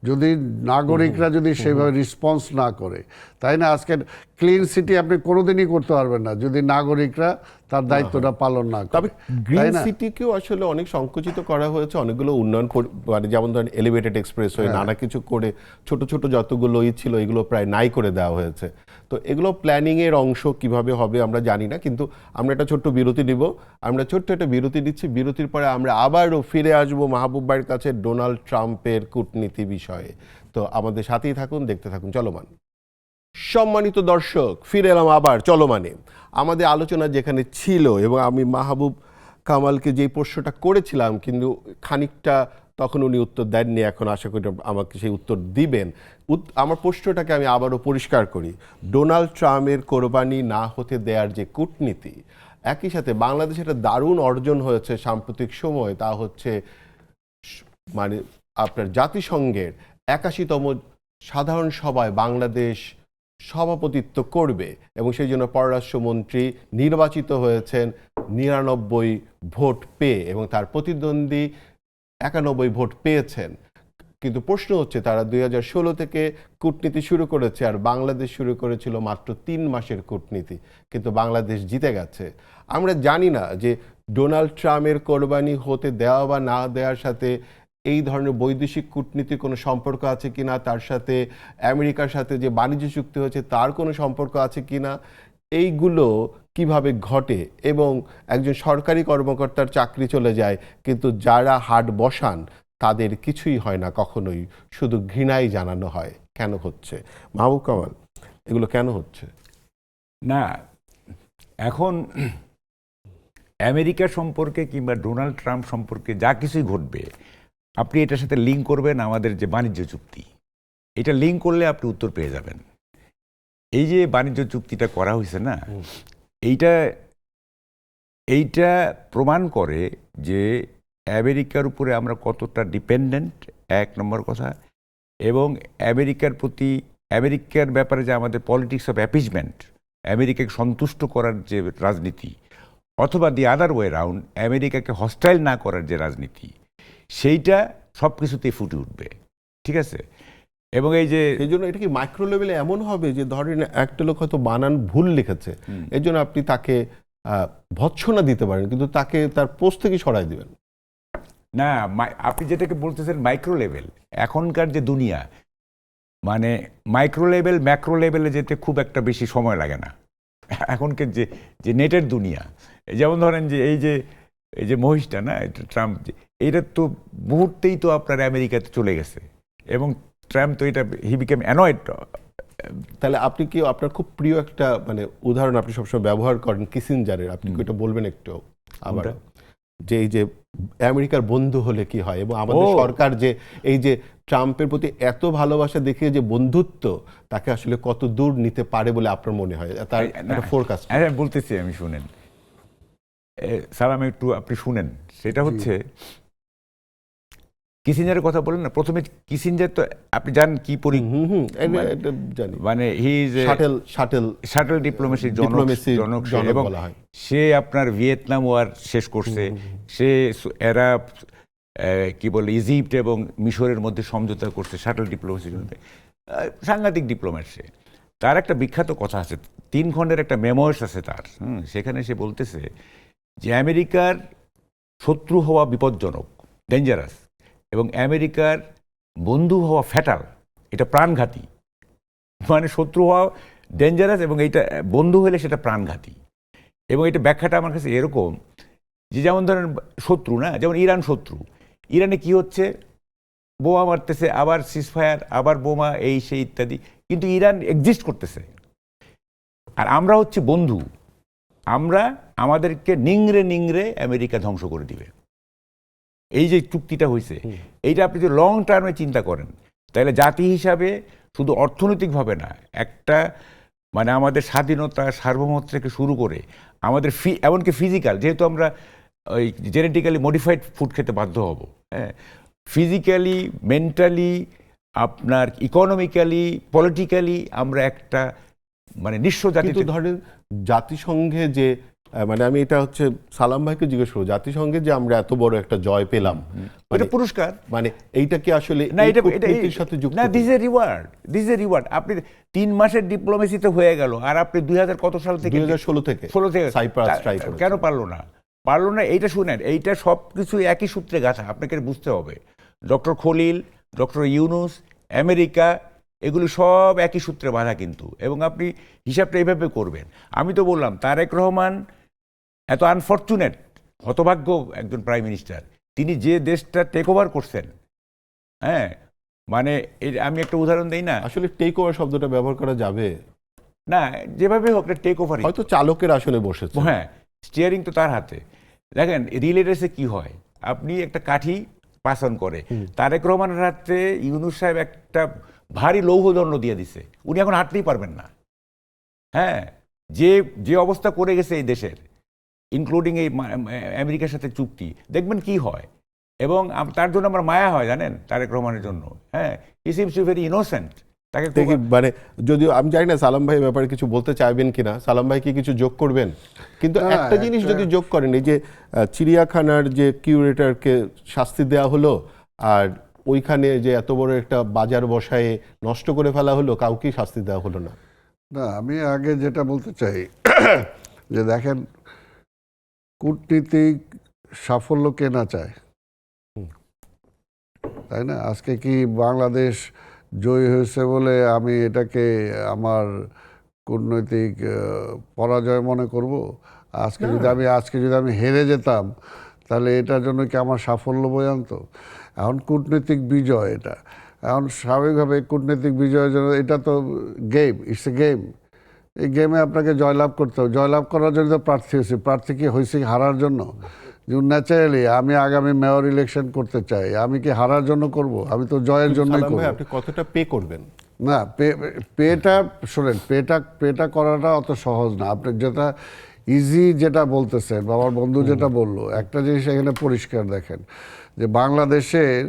যদি নাগরিকরা যদি সেইভাবে রেসপন্স না করে। তাই না, আজকে ক্লিন সিটি আপনি কোনোদিনই করতে পারবেন না যদি নাগরিকরা তার দায়িত্বটা পালন না তবে করে, গ্রিন তাই না? সিটিকেও আসলে অনেক সংকুচিত করা হয়েছে, অনেকগুলো উন্নয়ন মানে যেমন ধরেন এলিভেটেড এক্সপ্রেস হয়ে নানা কিছু করে ছোট ছোট যতগুলো ছিল এগুলো প্রায় নাই করে দেওয়া হয়েছে। তো এগুলো প্ল্যানিং এর অংশ, কিভাবে হবে আমরা জানি না, কিন্তু আমরা একটা ছোট্ট বিরতি নিব। আমরা ছোট্ট একটা বিরতি দিচ্ছি, বিরতির পরে আমরা আবারও ফিরে আসবো মাহবুব ভাইয়ের কাছে ডোনাল্ড ট্রাম্পের কূটনীতি বিষয়ে। তো আমাদের সাথেই থাকুন, দেখতে থাকুন চলমান। সম্মানিত দর্শক, ফিরে এলাম আবার চলমানে। আমাদের আলোচনা যেখানে ছিল, এবং আমি মাহবুব কামালকে যেই প্রশ্নটা করেছিলাম কিন্তু খানিকটা তখন উনি উত্তর দেননি, এখন আশা করি আমাকে সেই উত্তর দিবেন। আমার প্রশ্নটাকে আমি আবারও পরিষ্কার করি। ডোনাল্ড ট্রাম্পের কোরবানি না হতে দেওয়ার যে কূটনীতি, একই সাথে বাংলাদেশে একটা দারুণ অর্জন হয়েছে সাম্প্রতিক সময়, তা হচ্ছে মানে আপনার জাতিসংঘের 81তম সাধারণ সভায় বাংলাদেশ সভাপতিত্ব করবে, এবং সেই জন্য পররাষ্ট্রমন্ত্রী নির্বাচিত হয়েছেন 99 ভোট পেয়ে, এবং তার প্রতিদ্বন্দ্বী 91 ভোট পেয়েছেন। কিন্তু প্রশ্ন হচ্ছে, তারা 2016 থেকে কূটনীতি শুরু করেছে, আর বাংলাদেশ শুরু করেছিল মাত্র 3 মাসের কূটনীতি, কিন্তু বাংলাদেশ জিতে গেছে। আমরা জানি না যে ডোনাল্ড ট্রাম্পের কোরবানি হতে দেওয়া বা না দেওয়ার সাথে এই ধরনের বৈদেশিক কূটনীতির কোনো সম্পর্ক আছে কিনা, তার সাথে আমেরিকার সাথে যে বাণিজ্য চুক্তি হয়েছে তার কোনো সম্পর্ক আছে কিনা, এইগুলো কিভাবে ঘটে। এবং একজন সরকারি কর্মকর্তার চাকরি চলে যায়, কিন্তু যারা হাট বসান তাদের কিছুই হয় না কখনোই, শুধু ঘৃণাই জানানো হয়। কেন হচ্ছে মাহবুব কামাল, এগুলো কেন হচ্ছে? না, এখন আমেরিকা সম্পর্কে কিংবা ডোনাল্ড ট্রাম্প সম্পর্কে যা কিছুই ঘটবে, আপনি এটার সাথে লিঙ্ক করবেন আমাদের যে বাণিজ্য চুক্তি, এটা লিঙ্ক করলে আপনি উত্তর পেয়ে যাবেন। এই যে বাণিজ্য চুক্তিটা করা হয়েছে না, এইটা প্রমাণ করে যে আমেরিকার উপরে আমরা কতটা ডিপেন্ডেন্ট, এক নম্বর কথা। এবং আমেরিকার ব্যাপারে যে আমাদের পলিটিক্স অফ অ্যাপিজমেন্ট, আমেরিকাকে সন্তুষ্ট করার যে রাজনীতি, অথবা দি আদার ওয়ে রাউন্ড আমেরিকাকে হস্টাইল না করার যে রাজনীতি, সেইটা সব কিছুতেই ফুটে উঠবে। ঠিক আছে? এবং এই যে এই জন্য এটা কি মাইক্রো লেভেলে এমন হবে যে ধরেন একটা লোক হয়তো বানান ভুল লিখেছে, এর জন্য আপনি তাকে ভৎসনা দিতে পারেন, কিন্তু তাকে তার পোস্ট থেকে সরাই দিবেন না, আপনি যেটাকে বলতেছেন মাইক্রো লেভেল, এখনকার যে দুনিয়া, মানে মাইক্রো লেভেল ম্যাক্রো লেভেলে যেতে খুব একটা বেশি সময় লাগে না। এখনকার যে নেটের দুনিয়া, যেমন ধরেন যে এই যে মহিষটা না, এটা ট্রাম্প, এইটা তো মুহূর্তেই তো আপনার আমেরিকাতে চলে গেছে, এবং ট্রাম্প তো এটা হি বিকেম অ্যানয়েড। তাহলে আপনি কি আপনার খুব প্রিয় একটা মানে উদাহরণ আপনি সবসময় ব্যবহার করেন কিসিঞ্জারের, আপনি কি এটা বলবেন একটু আবার, যে এই যে আমেরিকার বন্ধু হলে কি হয়, এবং আমাদের সরকার যে এই যে ট্রাম্পের প্রতি এত ভালোবাসা দেখিয়ে যে বন্ধুত্ব, তাকে আসলে কত দূর নিতে পারে বলে আপনার মনে হয়, তার একটা ফোরকাস্ট? বলতেছি আমি, শুনেন সালাম, একটু আপনি শুনেন। সেটা হচ্ছে কিসিঞ্জারের কথা বলেন না, প্রথমে কিসিঞ্জার তো আপনি জানেন কি মানে হি ইজ শাটল ডিপ্লোমেসির জনক, এবং সে আপনার ভিয়েতনাম ওয়ার শেষ করছে, সে এরা কি বলে ইজিপ্ট এবং মিশরের মধ্যে সমঝোতা করছে শাটল ডিপ্লোমেসির জন্য, সাংঘাতিক ডিপ্লোম্যাট সে। তার একটা বিখ্যাত কথা আছে, 3 খণ্ডের একটা মেমোয়ার্স আছে তার, সেখানে সে বলতেছে যে আমেরিকার শত্রু হওয়া বিপজ্জনক, ডেঞ্জারাস, এবং আমেরিকার বন্ধু হওয়া ফ্যাটাল, এটা প্রাণঘাতী। মানে শত্রু হওয়া ডেঞ্জারাস, এবং এইটা বন্ধু হলে সেটা প্রাণঘাতী। এবং এটা ব্যাখ্যাটা আমার কাছে এরকম যে, যেমন ধরেন শত্রু না, যেমন ইরান শত্রু, ইরানে কি হচ্ছে, বোমা মারতেছে, আবার সিজফায়ার, আবার বোমা, এই সেই ইত্যাদি, কিন্তু ইরান এক্সিস্ট করতেছে। আর আমরা হচ্ছে বন্ধু, আমরা আমাদেরকে নিংড়ে নিংড়ে আমেরিকা ধ্বংস করে দিবে। এই যে চুক্তিটা হয়েছে, এইটা আপনি যদি লং টার্মে চিন্তা করেন, তাহলে জাতি হিসাবে শুধু অর্থনৈতিকভাবে না, একটা মানে আমাদের স্বাধীনতা সার্বভৌমত্ব থেকে শুরু করে আমাদের এমনকি ফিজিক্যাল, যেহেতু আমরা ওই জেনেটিক্যালি মডিফাইড ফুড খেতে বাধ্য হব, হ্যাঁ, ফিজিক্যালি, মেন্টালি, আপনার ইকোনমিক্যালি, পলিটিক্যালি আমরা একটা মানে নিঃস্ব জাতি। কিন্তু ধরেন জাতিসংঘে যে মানে আমি এটা হচ্ছে সালাম ভাইকে জিজ্ঞেস করবো, জাতিসংঘে যে আমরা এত বড় একটা জয় পেলাম, এটা পুরস্কার, মানে এইটা কি আসলে না এই এটা কূটনীতির সাথে যুক্ত? না, দিস এ রিওয়ার্ড। আপনি 3 মাসের ডিপ্লোমেসিতে হয়ে গেল, আর আপনি 2000 কত সাল থেকে, 2016 থেকে সাইপ্রাস ট্রাই করেছে। কেন পারলো না? এইটা শুনেন, এইটা সব কিছু একই সূত্রে গাঁথা, আপনাকে বুঝতে হবে। Doctor Khalil, doctor Yunus, America, এগুলি সব একই সূত্রে বাঁধা কিন্তু, এবং আপনি হিসাবটা এইভাবে করবেন। আমি তো বললাম তারেক রহমান এত আনফর্চুনেট, হতভাগ্য একজন প্রাইম মিনিস্টার, তিনি যে দেশটা টেক ওভার করছেন, হ্যাঁ, মানে আমি একটা উদাহরণ দিই না, আসলে টেক ওভার শব্দটা ব্যবহার করা যাবে না যেভাবে হোক টেক ওভার, হয়তো চালকের আসনে বসেছে, হ্যাঁ, স্টিয়ারিং তো তার হাতে। দেখেন রিলে রেসে কি হয়, আপনি একটা কাঠি পাসন করে, তারেক রহমানের হাতে ইউনুস সাহেব একটা ভারী লৌহদণ্ড দিয়ে দিছে, উনি এখন হাঁটতেই পারবেন না। হ্যাঁ, যে অবস্থা করে গেছে এই দেশের, ইনক্লুডিং এই আমেরিকার সাথে চুক্তি, দেখবেন কি হয়। এবং তার জন্য আমার মায়া হয়, জানেন, তারেক রহমানের জন্য। হ্যাঁ, he seems to very innocent. তাকে মানে যদিও আমি জানি না সালাম ভাই ব্যাপারে কিছু বলতে চাইবেন কিনা, সালাম ভাই কি কিছু যোগ করবেন? কিন্তু একটা জিনিস যদি যোগ করেন, এই যে চিড়িয়াখানার যে কিউরেটরকে শাস্তি দেওয়া হলো, আর ওইখানে যে এত বড় একটা বাজার বসায় নষ্ট করে ফেলা হলো, কাউকেই শাস্তি দেওয়া হলো না। না, আমি আগে যেটা বলতে চাই যে দেখেন, কূটনীতিক সাফল্য কে না চায়, তাই না? আজকে কি বাংলাদেশ জয়ী হয়েছে বলে আমি এটাকে আমার কূটনৈতিক পরাজয় মনে করব? আজকে যদি আমি হেরে যেতাম, তাহলে এটার জন্য কি আমার সাফল্য বয়ে আনতো? এখন কূটনৈতিক বিজয়, এটা এখন স্বাভাবিকভাবে কূটনৈতিক বিজয়ের জন্য, এটা তো গেম, ইটস এ গেম। এই গেমে আপনাকে জয়লাভ করতে হবে। জয়লাভ করার জন্য তো প্রার্থী হয়েছি। প্রার্থী কি হয়েছে হারার জন্য? ন্যাচারালি আমি আগামী মেয়র ইলেকশন করতে চাই, আমি কি হারার জন্য করব? আমি তো জয়ের জন্যই করব। আপনি কতটা পে করবেন? না, পেটা শোনেন, পেটা করাটা অত সহজ না। আপনি যেটা ইজি যেটা বলতেছেন, বা আমার বন্ধু যেটা বললো, একটা জিনিস এখানে পরিষ্কার দেখেন, যে বাংলাদেশের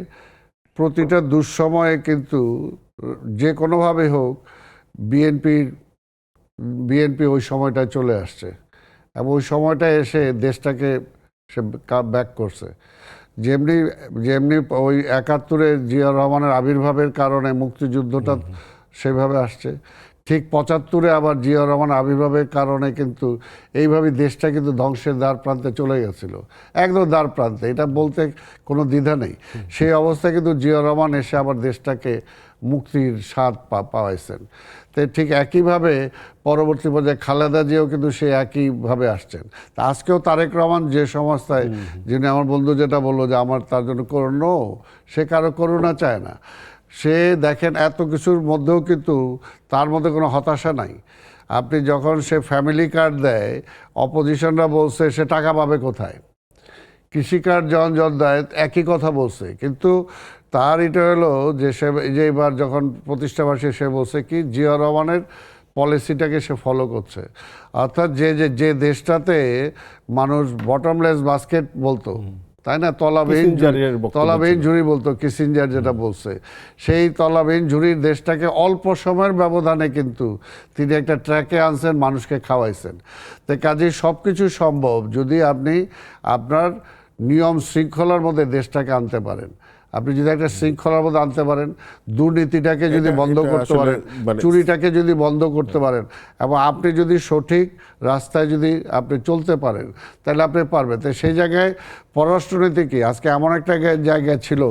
প্রতিটা দুঃসময়ে কিন্তু যে কোনোভাবে হোক বিএনপি ওই সময়টায় চলে আসছে, এবং ওই সময়টায় এসে দেশটাকে সে ব্যাক করছে। যেমনি ওই 71-এ জিয়া রহমানের আবির্ভাবের কারণে মুক্তিযুদ্ধটা সেভাবে আসছে, ঠিক 75-এ আবার জিয়া রহমান আবির্ভাবের কারণে কিন্তু এইভাবে দেশটা কিন্তু ধ্বংসের দ্বার প্রান্তে চলে গেছিল, একদম দ্বার প্রান্তে, এটা বলতে কোনো দ্বিধা নেই। সেই অবস্থায় কিন্তু জিয়া রহমান এসে আবার দেশটাকে মুক্তির স্বাদ পাওয়াইছেন। তো ঠিক একইভাবে পরবর্তী পর্যায়ে খালেদা জিয়াও কিন্তু সে একইভাবে আসছেন। তা আজকেও তারেক রহমান যে সংস্থায়, যিনি আমার বন্ধু যেটা বললো যে আমার তার জন্য করুণা, সে কারো করুণা চায় না। সে দেখেন এত কিছুর মধ্যেও কিন্তু তার মধ্যে কোনো হতাশা নাই। আপনি যখন সে ফ্যামিলি কার্ড দেয়, অপোজিশনরা বলছে সে টাকা পাবে কোথায়, কৃষি কার্ড জন দেয়, একই কথা বলছে। কিন্তু তার এটা হলো যে সে যে এবার যখন প্রতিষ্ঠাবার্ষিকী, সে বলছে কি জিয়া রহমানের পলিসিটাকে সে ফলো করছে। অর্থাৎ যে দেশটাতে মানুষ বটমলেস বাস্কেট বলতো, তাই না, তলাবিহীন ঝুড়ি বলতো, কিসিঞ্জার যেটা বলছে, সেই তলাবিহীন ঝুড়ির দেশটাকে অল্প সময়ের ব্যবধানে কিন্তু তিনি একটা ট্র্যাকে আনছেন, মানুষকে খাওয়াইছেন। তো কাজেই সব কিছু সম্ভব যদি আপনি আপনার নিয়ম শৃঙ্খলার মধ্যে দেশটাকে আনতে পারেন। আপনি যদি একটা শৃঙ্খলার মধ্যে আনতে পারেন, দুর্নীতিটাকে যদি বন্ধ করতে পারেন, চুরিটাকে যদি বন্ধ করতে পারেন, এবং আপনি যদি সঠিক রাস্তায় যদি আপনি চলতে পারেন, তাহলে আপনি পারবেন। তো সেই জায়গায় পররাষ্ট্রনীতি কি আজকে এমন একটা জায়গায় ছিল,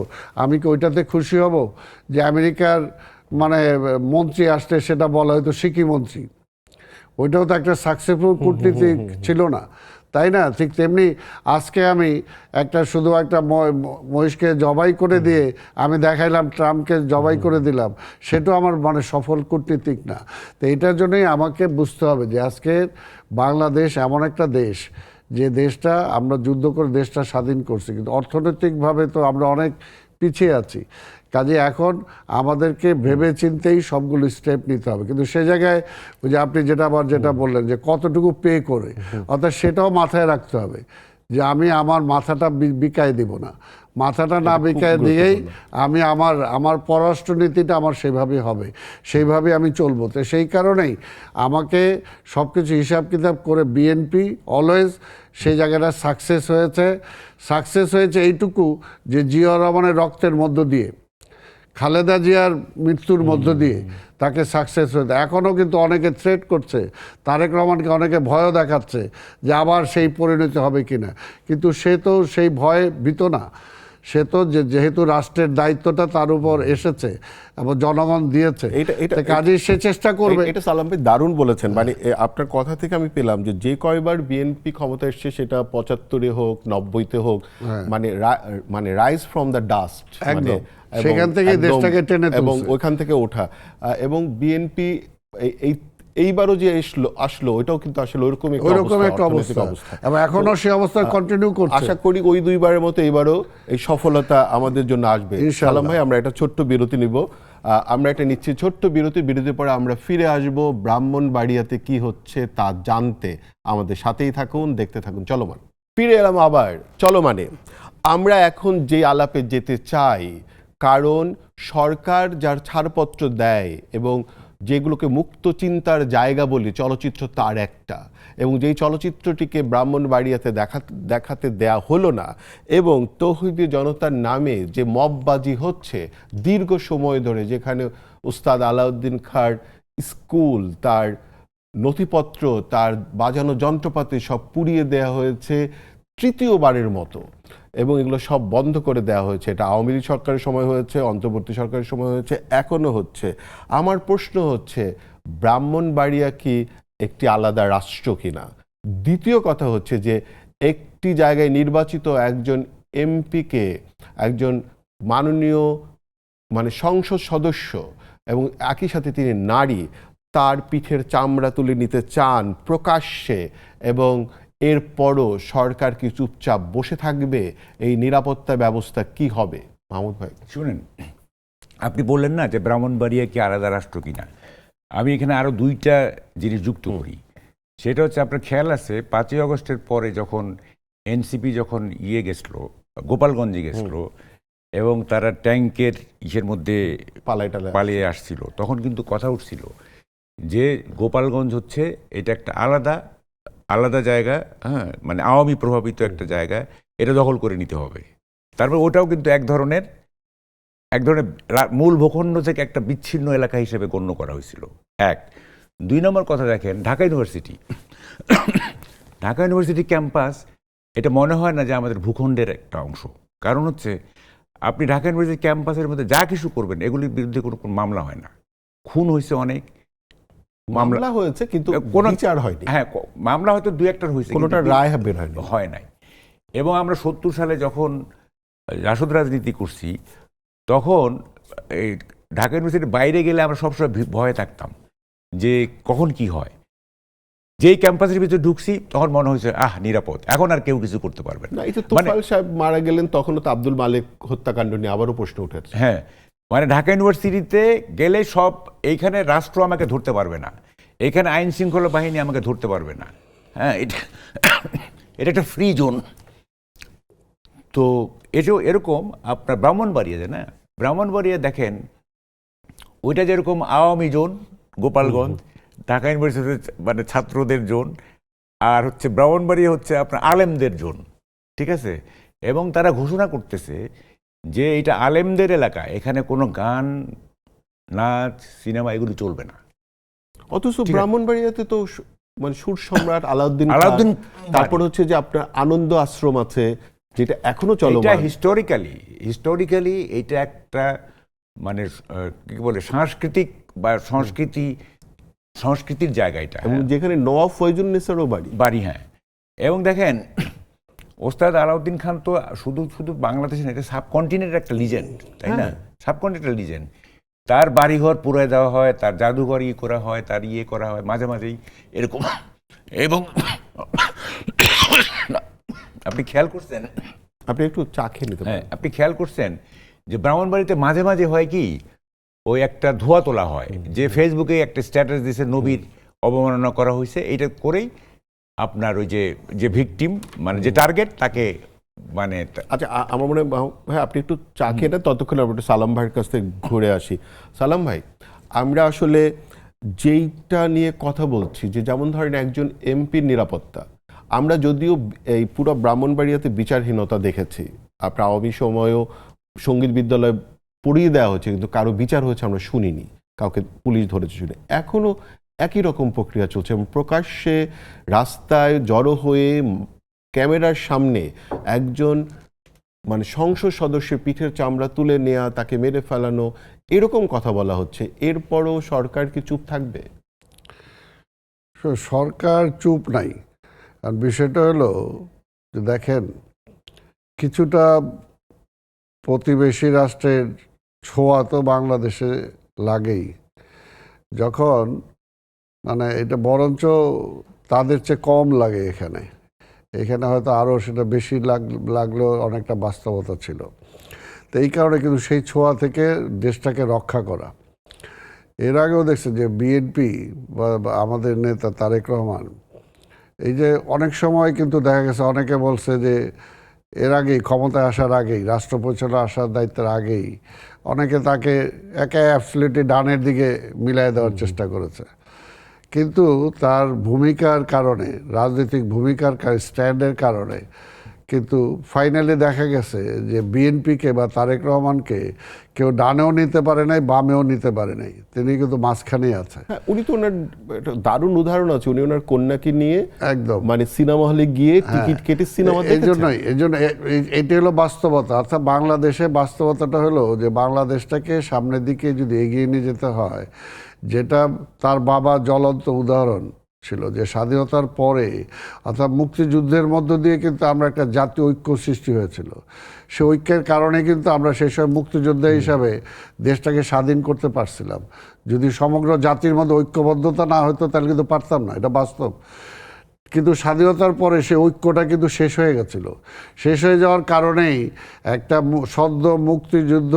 আমি কি ওইটাতে খুশি হব যে আমেরিকার মানে মন্ত্রী আসলে সেটা বলা হয়তো সিকি মন্ত্রী, ওইটাও তো একটা সাকসেসফুল কূটনীতি ছিল না। তাই না? ঠিক তেমনি আজকে আমি শুধু একটা মহিষকে জবাই করে দিয়ে আমি দেখাইলাম ট্রাম্পকে জবাই করে দিলাম, সেটাও আমার মানে সফল কূটনীতিক না। তো এটার জন্যই আমাকে বুঝতে হবে যে আজকে বাংলাদেশ এমন একটা দেশ, যে দেশটা আমরা যুদ্ধ করে দেশটা স্বাধীন করছি, কিন্তু অর্থনৈতিকভাবে তো আমরা অনেক পিছিয়ে আছি। কাজে এখন আমাদেরকে ভেবে চিন্তেই সবগুলো স্টেপ নিতে হবে। কিন্তু সে জায়গায় ওই যে আপনি যেটা বললেন যে কতটুকু পে করে, অর্থাৎ সেটাও মাথায় রাখতে হবে যে আমি আমার মাথাটা বিকায় দিব না, মাথাটা না বিকায় দিয়েই আমি আমার পররাষ্ট্রনীতিটা আমার সেভাবে হবে, সেইভাবে আমি চলবো। তো সেই কারণেই আমাকে সব কিছু হিসাব কিতাব করে বিএনপি অলওয়েজ সেই জায়গাটা সাকসেস হয়েছে এইটুকু যে জিয়াউর রহমানের রক্তের মধ্য দিয়ে, খালেদা জিয়ার মৃত্যুর মধ্য দিয়ে তাকে সাকসেস হয়েছে। এখনও কিন্তু অনেকে থ্রেট করছে, তারেক রহমানকে অনেকে ভয়ও দেখাচ্ছে যে আবার সেই পরিণতি হবে কিনা, কিন্তু সে তো সেই ভয়ে ভীত না। সে তো যেহেতু রাষ্ট্রের দায়িত্বটা তার উপর এসেছে এবং জনগণ দিয়েছে, কাজেই সে চেষ্টা করবে। এটা সালাম ভাই দারুণ বলেছেন। মানে আপনার কথা থেকে আমি পেলাম যে কয়বার বিএনপি ক্ষমতা এসছে, সেটা 75-এ হোক 90-তে হোক, মানে রাইজ ফ্রম দ্য ডাস্ট, একদম সেখান থেকে দেশটাকে টেনে এবং ওইখান থেকে ওঠা। এবং বিএনপি এইবারও যে আসলো ওইটাও কিন্তু আসলে ওইরকম একটা অবস্থা, এবং এখনো সেই অবস্থা কন্টিনিউ করছে। আশা করি ওই দুইবারের মতো এবারও এই সফলতা আমাদের জন্য আসবে। সালাম ভাই, আমরা একটা ছোট্ট বিরতি নিব। আমরা এটা নিচ্ছি ছোট্ট বিরতির পরে আমরা ফিরে আসব ব্রাহ্মণবাড়িয়াতে কি হচ্ছে তা জানতে। আমাদের সাথেই থাকুন, দেখতে থাকুন চলমান। ফিরে এলাম আবার চলমানে। আমরা এখন যে আলাপে যেতে চাই, কারণ সরকার যার ছাড়পত্র দেয় এবং যেগুলোকে মুক্ত চিন্তার জায়গা বলি, চলচ্চিত্র তার একটা, এবং যেই চলচ্চিত্রটিকে ব্রাহ্মণবাড়িয়াতে দেখাতে দেয়া হলো না, এবং তৌহিদি জনতার নামে যে মববাজি হচ্ছে দীর্ঘ সময় ধরে, যেখানে উস্তাদ আলাউদ্দিন খাঁর স্কুল, তার নথিপত্র, তার বাজানো যন্ত্রপাতি সব পুড়িয়ে দেয়া হয়েছে তৃতীয়বারের মতো, এবং এগুলো সব বন্ধ করে দেওয়া হয়েছে। এটা আওয়ামী লীগ সরকারের সময় হয়েছে, অন্তর্বর্তী সরকারের সময় হয়েছে, এখনো হচ্ছে। আমার প্রশ্ন হচ্ছে, ব্রাহ্মণবাড়িয়া কি একটি আলাদা রাষ্ট্র কিনা? দ্বিতীয় কথা হচ্ছে যে একটি জায়গায় নির্বাচিত একজন এমপিকে, একজন মাননীয় সংসদ সদস্য, এবং একই সাথে তিনি নারী, তার পিঠের চামড়া তুলে নিতে চান প্রকাশ্যে, এবং এরপরও সরকার কি চুপচাপ বসে থাকবে? এই নিরাপত্তা ব্যবস্থা কি হবে? মাহমুদ ভাই শুনেন, আপনি বললেন না যে ব্রাহ্মণবাড়িয়া কি আলাদা রাষ্ট্র কিনা। আমি এখানে আরো দুইটা জিনিস যুক্ত করি। সেটা হচ্ছে, আপনার খেয়াল আছে 5ই আগস্টের পরে যখন এনসিপি যখন গেছিল, গোপালগঞ্জে গেছিল, এবং তারা ট্যাঙ্কের ইসের মধ্যে পালিয়ে আসছিল, তখন কিন্তু কথা উঠছিল যে গোপালগঞ্জ হচ্ছে এটা একটা আলাদা জায়গা, হ্যাঁ, মানে আওয়ামী প্রভাবিত একটা জায়গা, এটা দখল করে নিতে হবে। তারপর ওটাও কিন্তু এক ধরনের মূল ভূখণ্ড থেকে একটা বিচ্ছিন্ন এলাকা হিসেবে গণ্য করা হয়েছিল। 2 নম্বর কথা দেখেন, ঢাকা ইউনিভার্সিটি ক্যাম্পাস, এটা মনে হয় না যে আমাদের ভূখণ্ডের একটা অংশ। কারণ হচ্ছে, আপনি ঢাকা ইউনিভার্সিটি ক্যাম্পাসের মধ্যে যা কিছু করবেন, এগুলির বিরুদ্ধে কোনো মামলা হয় না। খুন হয়েছে অনেক, মামলা হয়েছে কিন্তু কোনো বিচার হয়নি। হ্যাঁ, মামলা হয়তো 2-1টার হয়েছে, কোনোটা রায় বের হয় নাই। এবং আমরা 70 সালে যখন রাসদ রাজনীতি করছি, তখন এই ঢাকা ইউনিভার্সিটির বাইরে গেলে আমরা সবসময় ভয়ে থাকতাম যে কখন কি হয়। যেই ক্যাম্পাসের ভিতরে ঢুকছি তখন মনে হয়েছে নিরাপদ, এখন আর কেউ কিছু করতে পারবে না। এই তো তোফায়েল সাহেব মারা গেলেন, তখনও তো আব্দুল মালেক হত্যাকাণ্ড নিয়ে আবারও প্রশ্ন উঠেছে। হ্যাঁ, মানে ঢাকা ইউনিভার্সিটিতে গেলে সব, এইখানে রাষ্ট্র আমাকে ধরতে পারবে না, এখানে আইন শৃঙ্খলা বাহিনী আমাকে ধরতে পারবে না। হ্যাঁ, এটা একটা ফ্রি জোন। তো এটাও এরকম আপনার ব্রাহ্মণবাড়িয়া দেখেন, ওইটা যেরকম আওয়ামী জোন গোপালগঞ্জ, ঢাকা ইউনিভার্সিটির মানে ছাত্রদের জোন, আর হচ্ছে ব্রাহ্মণবাড়িয়া হচ্ছে আপনার আলেমদের জোন, ঠিক আছে? এবং তারা ঘোষণা করতেছে যে এটা আলেমদের এলাকা, এখানে কোনো গান, নাচ, সিনেমা এগুলো চলবে না। অথচ ব্রাহ্মণবাড়িয়াতে তো সুর সম্রাট আলাউদ্দিন, তারপর হচ্ছে যে আপনার আনন্দ আশ্রম আছে, যেটা এখনো চলমান। এটা হিস্টোরিক্যালি এটা একটা মানে কি বলে সাংস্কৃতিক বা সংস্কৃতির জায়গা এটা, এবং যেখানে নওয়াব ফয়জুন্নেসারও বাড়ি। হ্যাঁ। এবং দেখেন ওস্তাদ আলাউদ্দিন খান তো শুধু শুধু বাংলাদেশে না, এটা সাবকন্টিনেন্টের একটা লিজেন্ড, তাই না? সাবকন্টিনেন্টের লিজেন্ড। তার বাড়িঘর পুরাই দেওয়া হয়, তার জাদুঘর করা হয়, তার করা হয় মাঝে মাঝেই এরকম। এবং আপনি খেয়াল করছেন, আপনি একটু চা খেয়ে নিতে হ্যাঁ পারেন। আপনি খেয়াল করছেন যে ব্রাহ্মণবাড়িতে মাঝে মাঝে হয় কি, ওই একটা ধোয়া তোলা হয় যে ফেসবুকে একটা স্ট্যাটাস দিয়েছে নবীর অবমাননা করা হয়েছে, এটা করেই আপনার ওই যে ভিকটিম মানে যে টার্গেট তাকে মানে আচ্ছা, আমার মনে হয় ভাই আপনি একটু চা খেয়ে নেন, ততক্ষণ আমরা একটু সালাম ভাইয়ের কাছ থেকে ঘুরে আসি। সালাম ভাই, আমরা আসলে যেইটা নিয়ে কথা বলছি, যে যেমন ধরেন একজন এমপির নিরাপত্তা, আমরা যদিও এই পুরো ব্রাহ্মণবাড়িয়াতে বিচারহীনতা দেখেছি, আপনার আওয়ামী সময়ও সঙ্গীত বিদ্যালয়ে পড়িয়ে দেওয়া হচ্ছে, কিন্তু কারো বিচার হয়েছে আমরা শুনিনি, কাউকে পুলিশ ধরেছে শুনে। এখনও একই রকম প্রক্রিয়া চলছে এবং প্রকাশ্যে রাস্তায় জড়ো হয়ে ক্যামেরার সামনে একজন মানে সংসদ সদস্যের পিঠের চামড়া তুলে নেওয়া, তাকে মেরে ফেলানো, এরকম কথা বলা হচ্ছে। এরপরও সরকার কি চুপ থাকবে? সরকার চুপ নাই। আর বিষয়টা হলো যে দেখেন, কিছুটা প্রতিবেশী রাষ্ট্রের ছোঁয়া তো বাংলাদেশে লাগেই। যখন মানে এটা বরঞ্চ তাদের চেয়ে কম লাগে এখানে, এখানে হয়তো আরও সেটা বেশি লাগলেও অনেকটা বাস্তবতা ছিল। তো এই কারণে কিন্তু সেই ছোঁয়া থেকে দেশটাকে রক্ষা করা। এর আগেও দেখছে যে বিএনপি বা আমাদের নেতা তারেক রহমান, এই যে অনেক সময় কিন্তু দেখা গেছে অনেকে বলছে যে এর আগেই ক্ষমতায় আসার আগেই, রাষ্ট্র পরিচালনা আসার দায়িত্বের আগেই অনেকে তাকে একে অ্যাবসলিউটলি ডানের দিকে মিলাই দেওয়ার চেষ্টা করেছে। কিন্তু তার ভূমিকার কারণে, রাজনৈতিক ভূমিকার স্ট্যান্ডের কারণে কিন্তু ফাইনালি দেখা গেছে যে বিএনপিকে বা তারেক রহমানকে কেউ ডানেও নিতে পারে নাই, বামেও নিতে পারে নাই, তিনি কিন্তু মাঝখানেই আছে। হ্যাঁ, উনি তো ওনার একটা দারুণ উদাহরণ আছে, উনি ওনার কন্যাকে নিয়ে একদম মানে সিনেমা হলে গিয়ে টিকিট কেটে সিনেমা দেখেছেন। এই জন্য এটি হলো বাস্তবতা। অর্থাৎ বাংলাদেশে বাস্তবতাটা হলো যে বাংলাদেশটাকে সামনের দিকে যদি এগিয়ে নিয়ে যেতে হয়, যেটা তার বাবা জ্বলন্ত উদাহরণ ছিল, যে স্বাধীনতার পরে অর্থাৎ মুক্তিযুদ্ধের মধ্য দিয়ে কিন্তু আমরা একটা জাতীয় ঐক্য সৃষ্টি হয়েছিল। সে ঐক্যের কারণে কিন্তু আমরা সেই সময় মুক্তিযোদ্ধা হিসাবে দেশটাকে স্বাধীন করতে পারছিলাম। যদি সমগ্র জাতির মধ্যে ঐক্যবদ্ধতা না হতো তাহলে কিন্তু পারতাম না, এটা বাস্তব। কিন্তু স্বাধীনতার পরে সে ঐক্যটা কিন্তু শেষ হয়ে গেছিল। শেষ হয়ে যাওয়ার কারণেই একটা সদ্য মুক্তিযুদ্ধ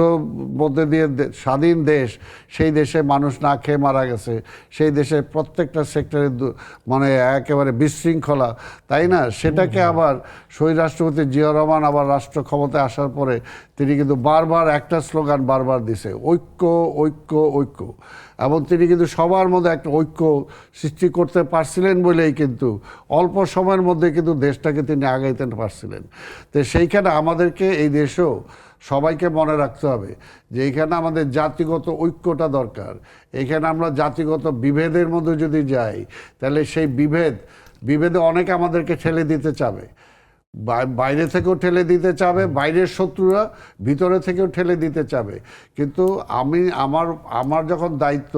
মধ্যে দিয়ে স্বাধীন দেশ, সেই দেশে মানুষ না খেয়ে মারা গেছে, সেই দেশের প্রত্যেকটা সেক্টরে মানে একেবারে বিশৃঙ্খলা, তাই না? সেটাকে আবার শহীদ রাষ্ট্রপতি জিয়া রহমান আবার রাষ্ট্র ক্ষমতায় আসার পরে তিনি কিন্তু বারবার একটা স্লোগান বারবার দিছে, ঐক্য ঐক্য ঐক্য। এবং তিনি কিন্তু সবার মধ্যে একটা ঐক্য সৃষ্টি করতে পারছিলেন বলেই কিন্তু অল্প সময়ের মধ্যে কিন্তু দেশটাকে তিনি আগাইতে পারছিলেন। তো সেইখানে আমাদেরকে এই দেশেও সবাইকে মনে রাখতে হবে যে এইখানে আমাদের জাতিগত ঐক্যটা দরকার। এখানে আমরা জাতিগত বিভেদের মধ্যে যদি যাই, তাহলে সেই বিভেদে অনেকে আমাদেরকে ঠেলে দিতে চাবে, বাইরে থেকেও ঠেলে দিতে চাবে, বাইরের শত্রুরা ভিতরে থেকেও ঠেলে দিতে চাবে। কিন্তু আমার যখন দায়িত্ব,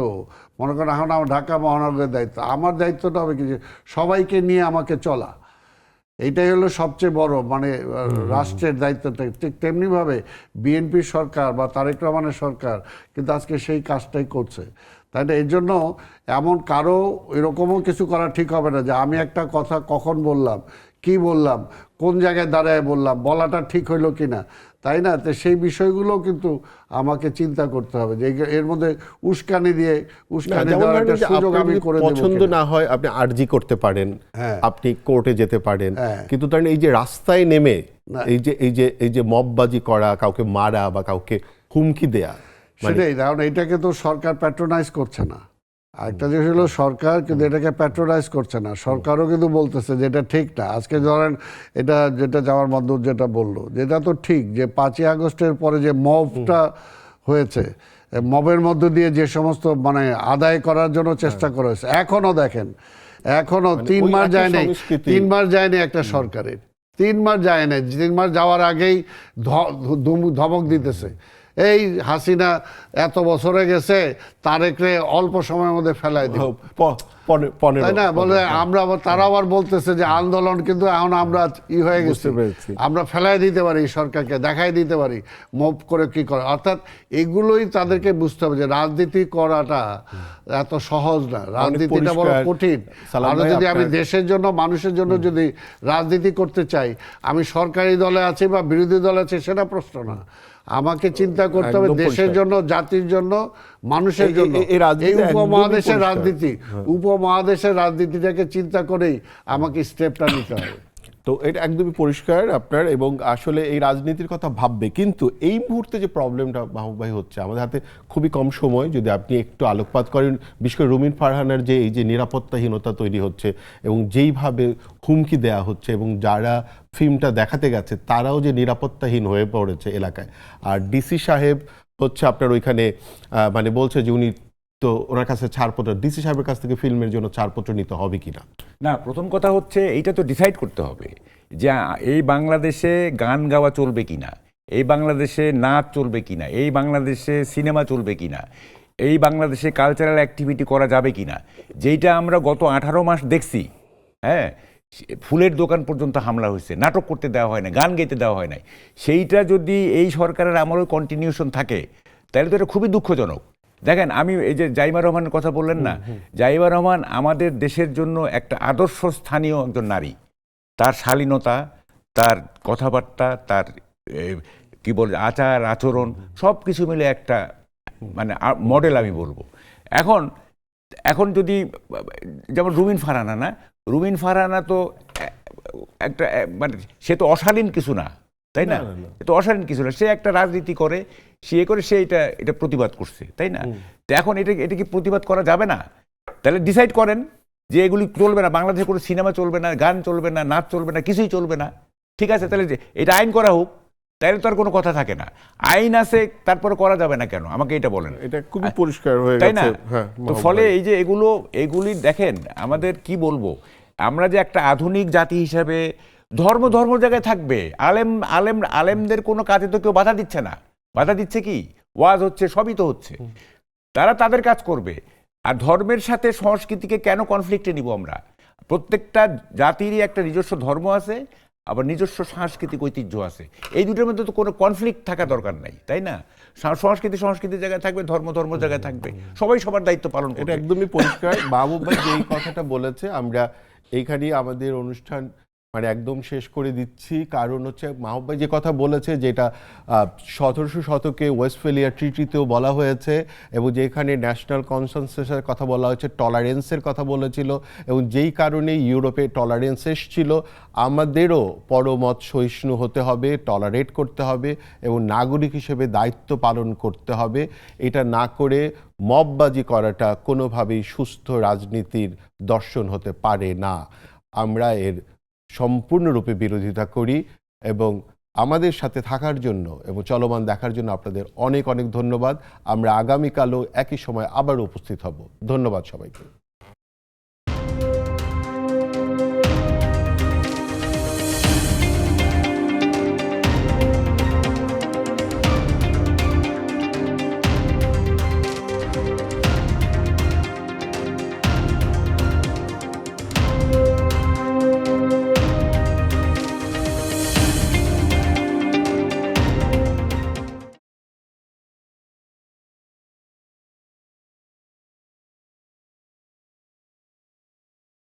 মনে করেন এখন আমার ঢাকা মহানগরের দায়িত্ব, আমার দায়িত্বটা হবে কি যে সবাইকে নিয়ে আমাকে চলা। এইটাই হলো সবচেয়ে বড় মানে রাষ্ট্রের দায়িত্বটা। ঠিক তেমনিভাবে বিএনপি সরকার বা তারেক রহমানের সরকার কিন্তু আজকে সেই কাজটাই করছে। তাই না? এর জন্য এমন কারো এরকমও কিছু করা ঠিক হবে না যে আমি একটা কথা কখন বললাম, কি বললাম, কোন জায়গায় দাঁড়ায় বললাম, বলাটা ঠিক হইলো কি না, তাই না? তো সেই বিষয়গুলো কিন্তু আমাকে চিন্তা করতে হবে যে এর মধ্যে উস্কানি দেওয়ার একটা সুযোগ আমি করে দেব। পছন্দ না হয় আপনি আরজি করতে পারেন, আপনি কোর্টে যেতে পারেন, কিন্তু ধরেন এই যে রাস্তায় নেমে এই যে মববাজি করা, কাউকে মারা বা কাউকে হুমকি দেয়া, সেটাই। কারণ এইটাকে তো সরকার প্যাট্রোনাইজ করছে না। আরেকটা জিনিস হলো সরকার কিন্তু এটাকে প্যাট্রোনাইজ করছে না, সরকারও কিন্তু বলতেছে যে এটা ঠিক না। আজকে ধরেন এটা যেটা যাওয়ার মাধ্যম যেটা বললো, যেটা তো ঠিক যে 5ই আগস্টের পরে যে মবটা হয়েছে, মবের মধ্য দিয়ে যে সমস্ত মানে আদায় করার জন্য চেষ্টা করা হয়েছে, এখনো দেখেন এখনো 3 মাস যায়নি একটা সরকারের, 3 মাস যায় না। 3 মাস যাওয়ার আগেই ধমক দিতেছে, এই হাসিনা এত বছরে গেছে, তারেকরে অল্প সময়ের মধ্যে ফেলাই দিব। 15 তাই না বলে আমরা আবার তারা আবার বলতেছে যে আন্দোলন কিন্তু এখন আমরা হয়ে গেছি, বুঝতে পেরেছি। আমরা ফেলাই দিতে পারি সরকারকে, দেখাই দিতে পারি মুভ করে কি করে। অর্থাৎ এগুলোই তাদেরকে বুঝতে হবে যে রাজনীতি করাটা এত সহজ না, রাজনীতিটা বড় পরিষ্কার। কঠিন। সালাম আর ভাই, যদি আমি আপনার- দেশের জন্য মানুষের জন্য যদি রাজনীতি করতে চাই, আমি সরকারি দলে আছি বা বিরোধী দলে আছি সেটা প্রশ্ন না। আমাকে চিন্তা করতে হবে একদম দেশের পরিষ্কার। জন্য, জাতির জন্য, মানুষের এই- জন্য। এই রাজনীতি এই একদমই উপমহাদেশের পরিষ্কার। রাজনীতি, উপমহাদেশের রাজনীতিটাকে চিন্তা করেই আমাকে স্টেপটা নিতে হবে। তো এটা একদমই পরিষ্কার আপনার, এবং আসলে এই রাজনীতির কথা ভাববে, কিন্তু এই মুহূর্তে যে প্রবলেমটা মাহবুব ভাই হচ্ছে, আমাদের হাতে খুবই কম সময়, যদি আপনি একটু আলোকপাত করেন, বিশেষ করে রুমিন ফারহানার যে এই যে নিরাপত্তাহীনতা তৈরি হচ্ছে এবং যেইভাবে হুমকি দেয়া হচ্ছে, এবং যারা ফিল্মটা দেখাতে গেছে তারাও যে নিরাপত্তাহীন হয়ে পড়েছে এলাকায়। আর ডিসি সাহেব হচ্ছে আপনার ওইখানে মানে বলছে যে উনি তো ওনার কাছে ছাড়পত্র, ডিসি সাহেবের কাছ থেকে ফিল্মের জন্য ছাড়পত্র নিতে হবে কিনা। না, প্রথম কথা হচ্ছে এইটা তো ডিসাইড করতে হবে যে এই বাংলাদেশে গান গাওয়া চলবে কিনা, এই বাংলাদেশে নাচ চলবে কিনা, এই বাংলাদেশে সিনেমা চলবে কিনা, এই বাংলাদেশে কালচারাল অ্যাক্টিভিটি করা যাবে কিনা। যেইটা আমরা গত 18 মাস দেখছি, হ্যাঁ, ফুলের দোকান পর্যন্ত হামলা হয়েছে, নাটক করতে দেওয়া হয় না, গান গাইতে দেওয়া হয় নাই, সেইটা যদি এই সরকারের আমলেও কন্টিনিউশন থাকে তাহলে তো এটা খুবই দুঃখজনক। দেখেন, আমি এই যে জাইমা রহমানের কথা বললেন না, জাইমা রহমান আমাদের দেশের জন্য একটা আদর্শ স্থানীয় একজন নারী। তার শালীনতা, তার কথাবার্তা, তার কি বলে আচার আচরণ, সব কিছু মিলে একটা মানে মডেল আমি বলবো। এখন যদি যেমন রুমিন ফারহানা, না, রুমিন ফারহানা তো একটা মানে সে তো অশালীন কিছু না, তাই না? এ তো অশালীন কিছু না, সে একটা রাজনীতি করে, সে এটা প্রতিবাদ করছে, তাই না? তো এখন এটা কি প্রতিবাদ করা যাবে না? তাহলে ডিসাইড করেন যে এগুলি চলবে না, বাংলাদেশে কোনো সিনেমা চলবে না, গান চলবে না, নাচ চলবে না, কিছুই চলবে না। ঠিক আছে, তাহলে এটা আইন করা হোক, তাহলে তো আর কোনো কথা থাকে না। আইন আছে, তারপরে করা যাবে না কেন? আমাকে এটা বলেন। এটা খুবই পরিষ্কার হয়ে তাই না? গেছে। হ্যাঁ, তো ফলে এই যে এগুলি দেখেন, আমাদের কি বলবো, আমরা যে একটা আধুনিক জাতি হিসাবে ধর্ম জায়গায় থাকবে, আলেমদের কোনো কাজে তো কেউ বাধা দিচ্ছে না। বাধা দিচ্ছে কি? ওয়াজ হচ্ছে, সবই তো হচ্ছে, তারা তাদের কাজ করবে। আর ধর্মের সাথে সংস্কৃতিকে কেন কনফ্লিক্টে নিব আমরা? প্রত্যেকটা জাতিরই একটা নিজস্ব ধর্ম আছে, আবার নিজস্ব সাংস্কৃতিক ঐতিহ্য আছে। এই দুটোর মধ্যে তো কোনো কনফ্লিক্ট থাকা দরকার নাই, তাই না? সংস্কৃতির জায়গায় থাকবে, ধর্ম জায়গায় থাকবে, সবাই সবার দায়িত্ব পালন করবে। এটা একদমই পরিষ্কার। মাহবুব ভাই যেই কথাটা বলেছে, আমরা এইখানেই আমাদের অনুষ্ঠান মানে একদম শেষ করে দিচ্ছি। কারণ হচ্ছে মাহবুব ভাই যে কথা বলেছে, যেটা 1700 শতকে ওয়েস্টফেলিয়া ট্রিটিতেও বলা হয়েছে, এবং যেখানে ন্যাশনাল কনসেনসাসের কথা বলা হয়েছে, টলারেন্সের কথা বলেছিল, এবং যেই কারণে ইউরোপে টলারেন্স এসেছিল, আমাদেরও পরমত সহিষ্ণু হতে হবে, টলারেট করতে হবে, এবং নাগরিক হিসেবে দায়িত্ব পালন করতে হবে। এটা না করে মববাজি করাটা কোনোভাবেই সুস্থ রাজনীতির দর্শন হতে পারে না। আমরা এর সম্পূর্ণরূপে বিরোধিতা করি, এবং আমাদের সাথে থাকার জন্য এবং চলমান দেখার জন্য আপনাদের অনেক অনেক ধন্যবাদ। আমরা আগামীকালও একই সময় আবার উপস্থিত হব। ধন্যবাদ সবাইকে।